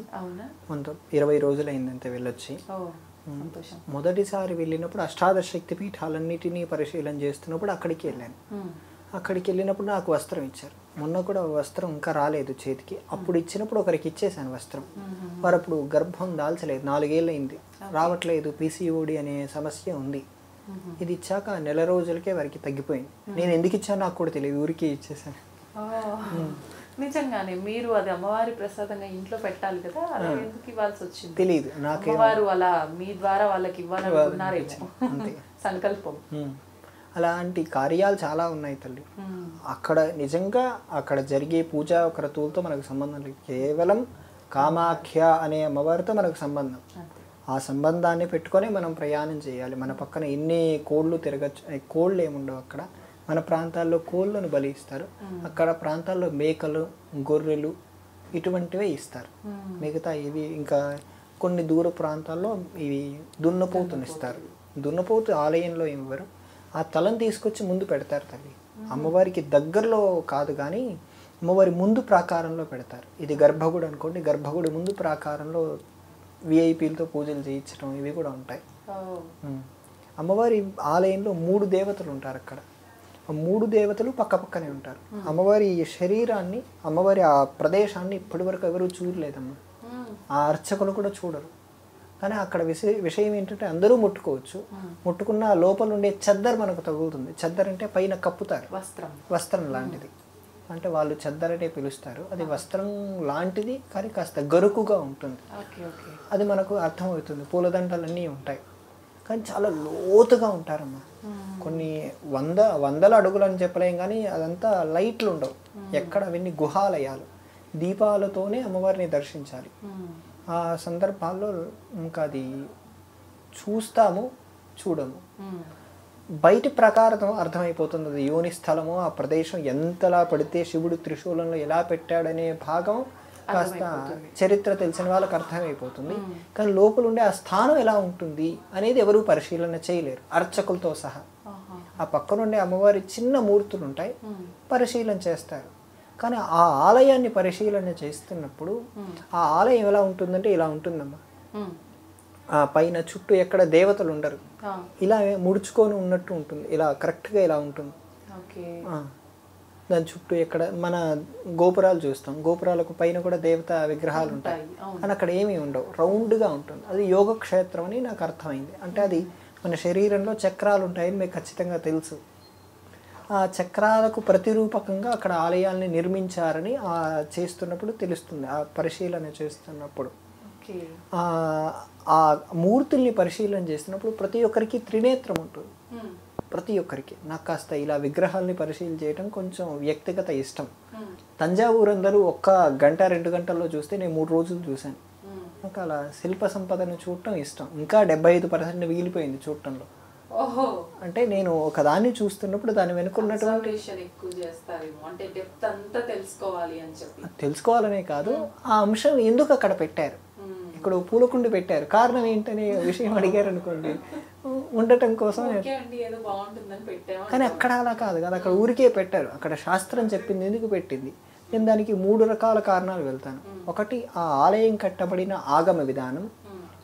20 రోజులైందంతే వెళ్ళొచ్చి. మొదటిసారి వెళ్ళినప్పుడు అష్టాదశ శక్తి పీఠాలన్నిటినీ పరిశీలన చేస్తున్నప్పుడు అక్కడికి వెళ్ళాను. అక్కడికి వెళ్ళినప్పుడు నాకు వస్త్రం ఇచ్చారు. మొన్న కూడా వస్త్రం ఇంకా రాలేదు చేతికి. అప్పుడు ఇచ్చినప్పుడు ఒకరికి ఇచ్చేసాను వస్త్రం. వారు అప్పుడు గర్భం దాల్చలేదు, 4 ఏళ్ళు అయింది, రావట్లేదు, పీసీఓడి అనే సమస్య ఉంది. ఇది ఇచ్చాక నెల రోజులకే వారికి తగ్గిపోయింది. నేను ఎందుకు ఇచ్చాను నాకు కూడా తెలియదు, ఊరికే ఇచ్చేసాను. నిజంగానే మీరు అది అమ్మవారి ప్రసాదంగా ఇంట్లో పెట్టాలి కదా, అలా ఎందుకు ఇవ్వాల్సి వచ్చింది తెలియదు నాకు. అమ్మవారు అలా మీ ద్వారా వాళ్ళకి ఇవ్వాలనుకున్నారేమో సంకల్పం. అలాంటి కార్యాలు చాలా ఉన్నాయి తల్లి. అక్కడ నిజంగా అక్కడ జరిగే పూజా క్రతువులతో మనకు సంబంధం లేదు. కేవలం కామాఖ్య అనే అమ్మవారితో మనకు సంబంధం. ఆ సంబంధాన్ని పెట్టుకొని మనం ప్రయాణం చేయాలి. మన పక్కన ఎన్ని కోళ్ళు తిరగచ్చు, కోళ్ళు ఏముండవు అక్కడ. మన ప్రాంతాల్లో కోళ్ళను బలి ఇస్తారు, అక్కడ ప్రాంతాల్లో మేకలు, గొర్రెలు ఇటువంటివే ఇస్తారు. మిగతా ఇవి ఇంకా కొన్ని దూర ప్రాంతాల్లో ఇవి దున్నపోతుని ఇస్తారు. దున్నపోతు ఆలయంలో ఇవ్వరు, ఆ తలను తీసుకొచ్చి ముందు పెడతారు తల్లి. అమ్మవారికి దగ్గరలో కాదు కానీ అమ్మవారి ముందు ప్రాకారంలో పెడతారు. ఇది గర్భగుడి అనుకోండి, గర్భగుడి ముందు ప్రాకారంలో విఐపీలతో పూజలు చేయించడం ఇవి కూడా ఉంటాయి. అమ్మవారి ఆలయంలో 3 దేవతలు ఉంటారు అక్కడ. ఆ 3 దేవతలు పక్క పక్కనే ఉంటారు. అమ్మవారి శరీరాన్ని, అమ్మవారి ఆ ప్రదేశాన్ని ఇప్పటి వరకు ఎవరు చూడలేదమ్మా. ఆ అర్చకులు కూడా చూడరు. కానీ అక్కడ విషయం ఏంటంటే అందరూ ముట్టుకోవచ్చు. ముట్టుకున్న లోపల ఉండే చెద్దర్ మనకు తగులుతుంది. చెద్దర్ అంటే పైన కప్పుతారు, వస్త్రం లాంటిది. అంటే వాళ్ళు చెద్దరనే పిలుస్తారు. అది వస్త్రం లాంటిది కానీ కాస్త గరుకుగా ఉంటుంది. అది మనకు అర్థమవుతుంది. పూలదండలన్నీ ఉంటాయి కానీ చాలా లోతుగా ఉంటారమ్మా. కొన్ని వందల అడుగులు అని చెప్పలేం కానీ అదంతా లైట్లు ఉండవు ఎక్కడ. అవన్నీ గుహాలయాలు. దీపాలతోనే అమ్మవారిని దర్శించాలి. ఆ సందర్భాల్లో ఇంకా అది చూస్తాము, చూడము. బయటి ప్రకారం అర్థమైపోతుంది అది యోని స్థలము, ఆ ప్రదేశం ఎంతలా పడితే శివుడు త్రిశూలంలో ఎలా పెట్టాడనే భాగం కాస్త చరిత్ర తెలిసిన వాళ్ళకి అర్థమైపోతుంది. కానీ లోపల ఉండే ఆ స్థానం ఎలా ఉంటుంది అనేది ఎవరు పరిశీలన చేయలేరు, అర్చకులతో సహా. ఆ పక్కనుండే అమ్మవారి చిన్న మూర్తులు ఉంటాయి, పరిశీలన చేస్తారు. కానీ ఆ ఆలయాన్ని పరిశీలన చేస్తున్నప్పుడు ఆ ఆలయం ఎలా ఉంటుందంటే ఇలా ఉంటుందమ్మా. ఆ పైన చుట్టూ ఎక్కడ దేవతలు ఉండరు, ఇలా ముడుచుకొని ఉన్నట్టు ఉంటుంది. ఇలా కరెక్ట్గా ఇలా ఉంటుంది. దాని చుట్టూ ఎక్కడ మన గోపురాలు చూస్తాం, గోపురాలకు పైన కూడా దేవతా విగ్రహాలు ఉంటాయి, అని అక్కడ ఏమీ ఉండవు, రౌండ్గా ఉంటుంది. అది యోగక్షేత్రం అని నాకు అర్థమైంది. అంటే అది మన శరీరంలో చక్రాలు ఉంటాయని మీకు ఖచ్చితంగా తెలుసు. ఆ చక్రాలకు ప్రతిరూపకంగా అక్కడ ఆలయాల్ని నిర్మించారని చేస్తున్నప్పుడు తెలుస్తుంది, ఆ పరిశీలన చేస్తున్నప్పుడు. ఆ మూర్తుల్ని పరిశీలన చేస్తున్నప్పుడు ప్రతి ఒక్కరికి త్రినేత్రం ఉంటుంది, ప్రతి ఒక్కరికి. నాకు కాస్త ఇలా విగ్రహాలని పరిశీలన చేయడం కొంచెం వ్యక్తిగత ఇష్టం. తంజావూరు అందరూ 1 గంట 2 గంటల్లో చూస్తే నేను 3 రోజులు చూశాను. నాకు అలా శిల్ప సంపదను చూడటం ఇష్టం. ఇంకా 75% మిగిలిపోయింది చూడటంలో. అంటే నేను ఒకదాన్ని చూస్తున్నప్పుడు దాని వెనుకున్నటువంటి తెలుసుకోవాలనే కాదు, ఆ అంశం ఎందుకు అక్కడ పెట్టారు, ఇక్కడ పూలకుండి పెట్టారు, కారణం ఏంటనే విషయం అడిగారు అనుకోండి, ఉండటం కోసం. కానీ అక్కడ అలా కాదు కదా, అక్కడ ఊరికే పెట్టారు. అక్కడ శాస్త్రం చెప్పింది ఎందుకు పెట్టింది. నేను దానికి 3 రకాల కారణాలు వెళ్తాను. ఒకటి ఆ ఆలయం కట్టబడిన ఆగమ విధానం,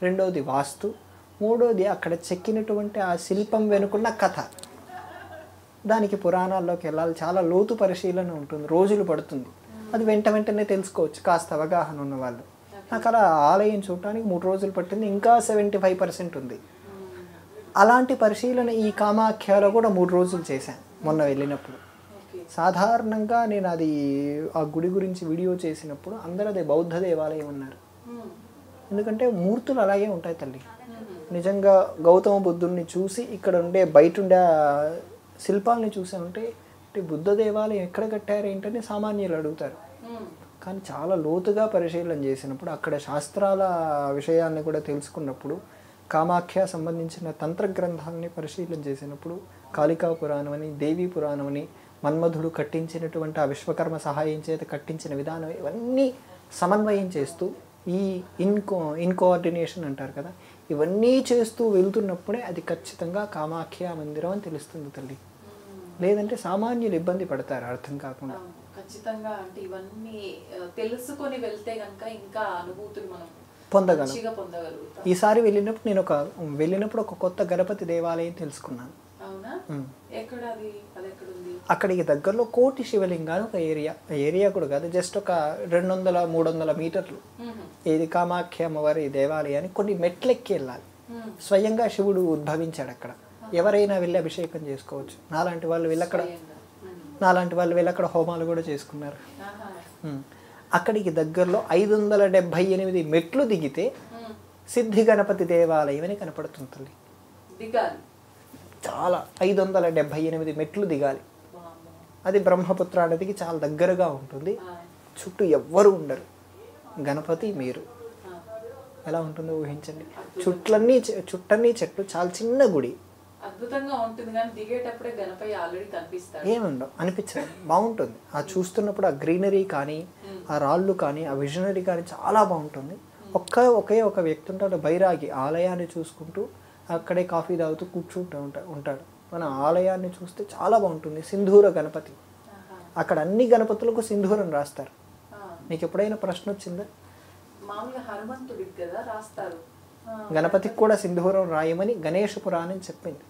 రెండవది వాస్తు, మూడోది అక్కడ చెక్కినటువంటి ఆ శిల్పం వెనుకున్న కథ. దానికి పురాణాల్లోకి వెళ్ళాలి, చాలా లోతు పరిశీలన ఉంటుంది, రోజులు పడుతుంది. అది వెంటనే తెలుసుకోవచ్చు కాస్త అవగాహన ఉన్న వాళ్ళు. నాకు అలా ఆలయం చూడటానికి 3 రోజులు పట్టింది, ఇంకా 75% ఉంది. అలాంటి పరిశీలన ఈ కామాఖ్యలో కూడా 3 రోజులు చేశాను మొన్న వెళ్ళినప్పుడు. సాధారణంగా నేను అది ఆ గుడి గురించి వీడియో చేసినప్పుడు అందరూ అదే బౌద్ధ దేవాలయం అన్నారు. ఎందుకంటే మూర్తులు అలాగే ఉంటాయి తల్లి. నిజంగా గౌతమ బుద్ధుడిని చూసి ఇక్కడ ఉండే బయట ఉండే శిల్పాలని చూసామంటే బుద్ధ దేవాలయం ఎక్కడ కట్టారు ఏంటని సామాన్యులు అడుగుతారు. కానీ చాలా లోతుగా పరిశీలన చేసినప్పుడు అక్కడ శాస్త్రాల విషయాన్ని కూడా తెలుసుకున్నప్పుడు, కామాఖ్య సంబంధించిన తంత్ర గ్రంథాలని పరిశీలన చేసినప్పుడు, కాళికా పురాణం అని, దేవీ పురాణం అని, మన్మధుడు కట్టించినటువంటి ఆ విశ్వకర్మ సహాయం చేత కట్టించిన విధానం, ఇవన్నీ సమన్వయం చేస్తూ ఈ ఇన్కోఆర్డినేషన్ అంటారు కదా, ఇవన్నీ చేస్తూ వెళ్తున్నప్పుడే అది ఖచ్చితంగా కామాఖ్య మందిరం అని తెలుస్తుంది తల్లి. లేదంటే సామాన్యులు ఇబ్బంది పడతారు అర్థం కాకుండా. ఖచ్చితంగా అంటే ఇవన్నీ తెలుసుకొని వెళ్తే కనుక ఇంకా అనుభూతులు మనం పొందగలం. ఈసారి వెళ్ళినప్పుడు ఒక కొత్త గణపతి దేవాలయం తెలుసుకున్నాను. అక్కడికి దగ్గరలో కోటి శివలింగాలు ఒక ఏరియా కూడా కాదు, జస్ట్ ఒక 200-300 మీటర్లు. ఇది కామాఖ్య అమ్మవారి దేవాలయానికి కొన్ని మెట్లెక్కి వెళ్ళాలి. స్వయంగా శివుడు ఉద్భవించాడు అక్కడ. ఎవరైనా వెళ్ళి అభిషేకం చేసుకోవచ్చు. నాలాంటి వాళ్ళు వెళ్ళి అక్కడ హోమాలు కూడా చేసుకున్నారు. అక్కడికి దగ్గరలో 578 మెట్లు దిగితే సిద్ధి గణపతి దేవాలయం అని కనపడుతుంది. చాలా 578 మెట్లు దిగాలి. అది బ్రహ్మపుత్ర నదికి చాలా దగ్గరగా ఉంటుంది. చుట్టూ ఎవ్వరు ఉండరు, గణపతి మీరు. ఎలా ఉంటుందో ఊహించండి. చుట్టన్నీ చెట్లు, చాలా చిన్న గుడి. అద్భుతంగా ఉంటుంది కానీ దిగేటప్పుడే గణపతి ఆల్రెడీ కనిపిస్తాడు. ఏముండవు, అనిపించదు, బాగుంటుంది. ఆ చూస్తున్నప్పుడు ఆ గ్రీనరీ కానీ, ఆ రాళ్ళు కానీ, ఆ విజనరీ కానీ చాలా బాగుంటుంది. ఒకే ఒక వ్యక్తి ఉంటాడు, బైరాగి, ఆలయాన్ని చూసుకుంటూ అక్కడే కాఫీ తాగుతూ కూర్చుంటూ ఉంటాడు. మన ఆలయాన్ని చూస్తే చాలా బాగుంటుంది. సింధూర గణపతి. అక్కడ అన్ని గణపతులకు సింధూరం రాస్తారు. నీకు ఎప్పుడైనా ప్రశ్న వచ్చిందా? మామూలుగా హనుమంతుడికి కదా రాస్తారు, గణపతికి కూడా సింధూరం రాయమని గణేష పురాణం చెప్పింది.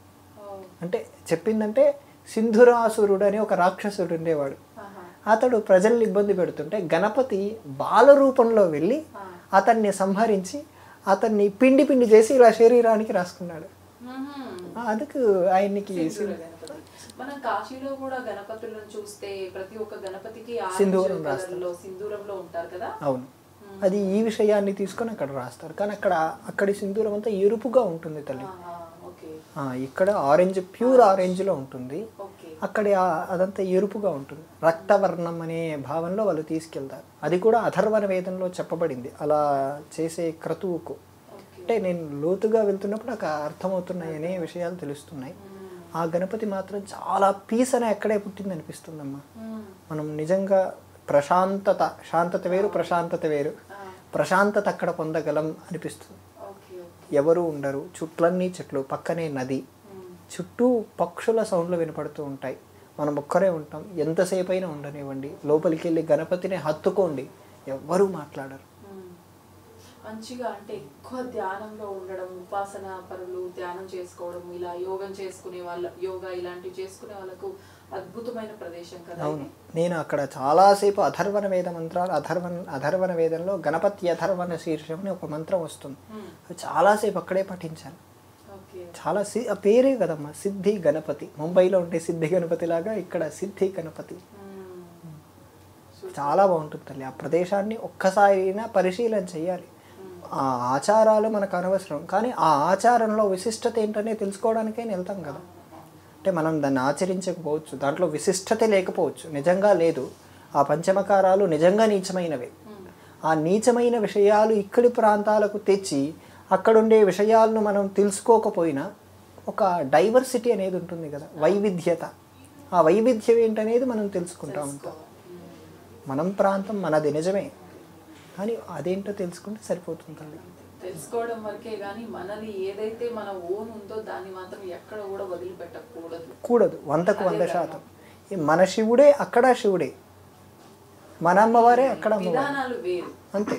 చెప్పిందంటే సింధురాసురుడు అని ఒక రాక్షసుడు ఉండేవాడు. అతడు ప్రజల్ని ఇబ్బంది పెడుతుంటే గణపతి బాల రూపంలో వెళ్ళి అతన్ని సంహరించి అతన్ని పిండి చేసి ఇలా శరీరానికి రాసుకున్నాడు. అందుకు ఆయనకి మనం కాశీలో కూడా గణపతులను చూస్తే ప్రతి ఒక్క గణపతికి సింధూరం రాస్తారు. సింధూరంలో ఉంటారు కదా. అవును, అది ఈ విషయాన్ని తీసుకొని అక్కడ రాస్తారు. కానీ అక్కడి సింధూరం అంతా ఎరుపుగా ఉంటుంది తల్లి. ఇక్కడ ఆరెంజ్, ప్యూర్ ఆరెంజ్లో ఉంటుంది. అక్కడ అదంతా ఎరుపుగా ఉంటుంది. రక్తవర్ణం అనే భావంలో వాళ్ళు తీసుకెళ్తారు. అది కూడా అథర్వణ వేదంలో చెప్పబడింది అలా చేసే క్రతువుకు. అంటే నేను లోతుగా వెళ్తున్నప్పుడు నాకు అర్థమవుతున్నాయి అనే విషయాలు తెలుస్తున్నాయి. ఆ గణపతి మాత్రం చాలా పీస్ అనే అక్కడే పుట్టింది అనిపిస్తుందమ్మా. మనం నిజంగా శాంతత వేరు, ప్రశాంతత వేరు. ప్రశాంతత అక్కడ పొందగలం అనిపిస్తుంది. ఎవరు ఉండరు, చుట్లన్నీ చెట్లు, పక్కనే నది, చుట్టూ పక్షుల సౌండ్లు వినపడుతూ ఉంటాయి. మనం ఒక్కరే ఉంటాం, ఎంతసేపు అయినా ఉండనివ్వండి. లోపలికి వెళ్ళి గణపతిని హత్తుకోండి, ఎవ్వరూ మాట్లాడరు. మంచిగా అంటే ఎక్కువ ధ్యానంలో ఉండడం, ఉపాసన పరులు ధ్యానం చేసుకోవడం, ఇలా యోగా ఇలాంటివి చేసుకునే వాళ్ళకు అద్భుతమైన ప్రదేశం కదా. అవును, నేను అక్కడ చాలాసేపు అథర్వణ వేద మంత్రాలు, అథర్వణ వేదంలో గణపతి అథర్వణ శీర్షం అని ఒక మంత్రం వస్తుంది, అది చాలాసేపు అక్కడే పఠించాను. చాలా ఆ పేరే కదమ్మా సిద్ధి గణపతి. ముంబైలో ఉంటే సిద్ధి గణపతి లాగా ఇక్కడ సిద్ధి గణపతి. చాలా బాగుంటుంది తల్లి. ఆ ప్రదేశాన్ని ఒక్కసారైనా పరిశీలన చేయాలి. ఆ ఆచారాలు మనకు అనవసరం, కానీ ఆ ఆచారంలో విశిష్టత ఏంటనే తెలుసుకోవడానికైనా వెళ్తాం కదా. అంటే మనం దాన్ని ఆచరించకపోవచ్చు, దాంట్లో విశిష్టత లేకపోవచ్చు, నిజంగా లేదు. ఆ పంచమకారాలు నిజంగా నీచమైనవే. ఆ నీచమైన విషయాలు ఇక్కడి ప్రాంతాలకు తెచ్చి అక్కడుండే విషయాలను మనం తెలుసుకోకపోయినా ఒక డైవర్సిటీ అనేది ఉంటుంది కదా, వైవిధ్యత. ఆ వైవిధ్యం ఏంటనేది మనం తెలుసుకుంటూ ఉంటాం. మనం ప్రాంతం మనది నిజమే, కానీ అదేంటో తెలుసుకుంటే సరిపోతుంది తల్లి. తెలుసుకోవడం వరకే కానీ మనది ఏదైతే మన ఓన్ ఉందో దాన్ని మాత్రం ఎక్కడ కూడా వదిలిపెట్టకూడదు. 100% మన శివుడే అక్కడ శివుడే, మన అమ్మవారే అక్కడ అమ్మవారే, అంతే.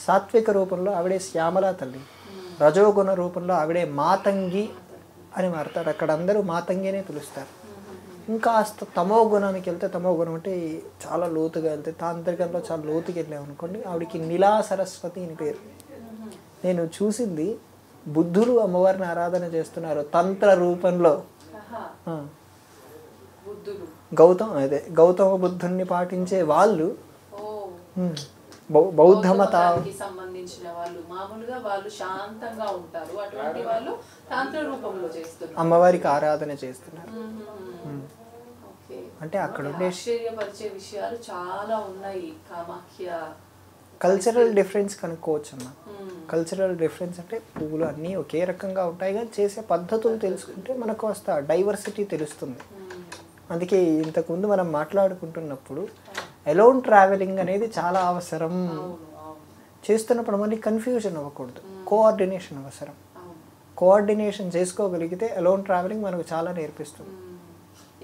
సాత్విక రూపంలో ఆవిడే శ్యామలా తల్లి, రజోగుణ రూపంలో ఆవిడే మాతంగి అని మారుతారు. అక్కడ అందరూ మాతంగినే పిలుస్తారు. ఇంకా తమో గుణానికి వెళ్తే, తమో గుణం అంటే చాలా లోతుగా వెళ్తే, తాంత్రికంలో చాలా లోతుకి వెళ్ళామనుకోండి, ఆవిడికి నీలా సరస్వతి అని పేరు. నేను చూసింది బుద్ధులు అమ్మవారిని ఆరాధన చేస్తున్నారు తంత్ర రూపంలో. గౌతమ బుద్ధుని పాటించే వాళ్ళు బౌద్ధ మతానికి సంబంధించిన వాళ్ళు, మామూలుగా వాళ్ళు శాంతంగా ఉంటారు, అటువంటి వాళ్ళు తంత్ర రూపంలో చేస్తున్నారు, అమ్మవారికి ఆరాధన చేస్తున్నారు. అంటే అక్కడ ఉండే ఆశ్చర్యపరిచే విషయాలు చాలా ఉన్నాయి. కామాఖ్య కల్చరల్ డిఫరెన్స్ కనుక్కోవచ్చు అన్న. కల్చరల్ డిఫరెన్స్ అంటే పువ్వులు అన్నీ ఒకే రకంగా ఉంటాయి, కానీ చేసే పద్ధతులు తెలుసుకుంటే మనకు వస్తా డైవర్సిటీ తెలుస్తుంది. అందుకే ఇంతకుముందు మనం మాట్లాడుకుంటున్నప్పుడు అలోన్ ట్రావెలింగ్ అనేది చాలా అవసరం. చేస్తున్నప్పుడు మళ్ళీ కన్ఫ్యూజన్ అవ్వకూడదు, కోఆర్డినేషన్ అవసరం. కోఆర్డినేషన్ చేసుకోగలిగితే అలోన్ ట్రావెలింగ్ మనకు చాలా నేర్పిస్తుంది.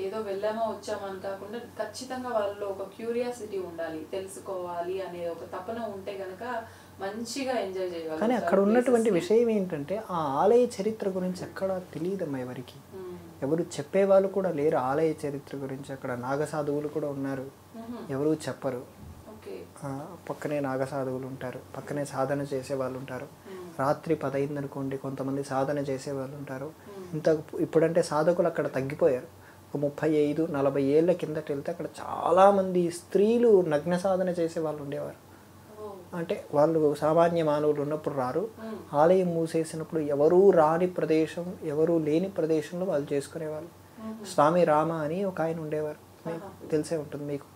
ఏదో వెళ్ళామో వచ్చామని కాకుండా ఖచ్చితంగా వాళ్ళలో ఒక క్యూరియాసిటీ ఉండాలి, తెలుసుకోవాలి అనే ఒక తపన ఉంటే గనక మంచిగా ఎంజాయ్ చేయాలి. కానీ అక్కడ ఉన్నటువంటి విషయం ఏంటంటే ఆ ఆలయ చరిత్ర గురించి ఎక్కడ తెలియదమ్మా ఎవరికి, ఎవరు చెప్పేవాళ్ళు కూడా లేరు ఆలయ చరిత్ర గురించి. అక్కడ నాగసాధువులు కూడా ఉన్నారు, ఎవరు చెప్పరు. పక్కనే నాగసాధువులు ఉంటారు, పక్కనే సాధన చేసే వాళ్ళు ఉంటారు. రాత్రి 10 అయిందనుకోండి, కొంతమంది సాధన చేసే వాళ్ళు ఉంటారు. ఇప్పుడంటే సాధకులు అక్కడ తగ్గిపోయారు. 35-40 ఏళ్ళ కిందట వెళ్తే అక్కడ చాలామంది స్త్రీలు నగ్న సాధన చేసే వాళ్ళు ఉండేవారు. అంటే వాళ్ళు సామాన్య మానవులు ఉన్నప్పుడు రారు, ఆలయం మూసేసినప్పుడు ఎవరూ రాని ప్రదేశం, ఎవరూ లేని ప్రదేశంలో వాళ్ళు చేసుకునేవాళ్ళు. స్వామి రామ అని ఒక ఆయన ఉండేవారు, తెలిసే ఉంటుంది మీకు.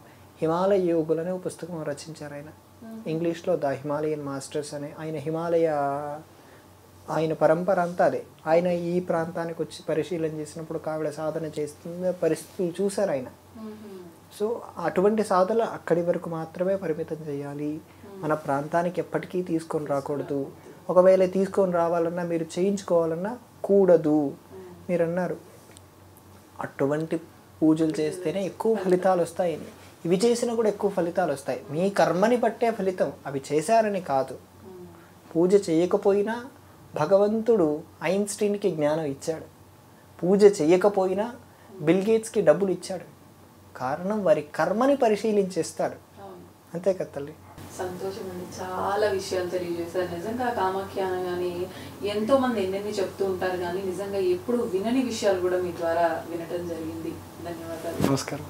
హిమాలయ యోగులు అనే ఒక పుస్తకం రచించారు ఆయన, ఇంగ్లీష్లో ద హిమాలయన్ మాస్టర్స్ అని. ఆయన పరంపర అంతా అదే. ఆయన ఈ ప్రాంతానికి వచ్చి పరిశీలన చేసినప్పుడు ఆవిడ సాధన చేస్తున్న పరిస్థితులు చూశారు ఆయన. సో అటువంటి సాధనలు అక్కడి వరకు మాత్రమే పరిమితం చేయాలి, మన ప్రాంతానికి ఎప్పటికీ తీసుకొని రాకూడదు. ఒకవేళ తీసుకొని రావాలన్నా మీరు చేయించుకోవాలన్నా కూడదు. మీరు అన్నారు అటువంటి పూజలు చేస్తేనే ఎక్కువ ఫలితాలు వస్తాయని. ఇవి చేసినా కూడా ఎక్కువ ఫలితాలు వస్తాయి, మీ కర్మని బట్టే ఫలితం, అవి చేశారని కాదు. పూజ చేయకపోయినా భగవంతుడు ఐన్స్టీన్కి జ్ఞానం ఇచ్చాడు, పూజ చేయకపోయినా బిల్ గేట్స్కి డబ్బులు ఇచ్చాడు. కారణం వారి కర్మని పరిశీలించేస్తాడు, అంతే కదా తల్లి. సంతోషం అండి, చాలా విషయాలు తెలియజేశారు. నిజంగా కామాఖ్య అనగానే ఎంతో మంది ఎన్నెన్ని చెప్తూ ఉంటారు, కానీ నిజంగా ఎప్పుడు వినని విషయాలు కూడా మీ ద్వారా వినటం జరిగింది. ధన్యవాదాలు. నమస్కారం.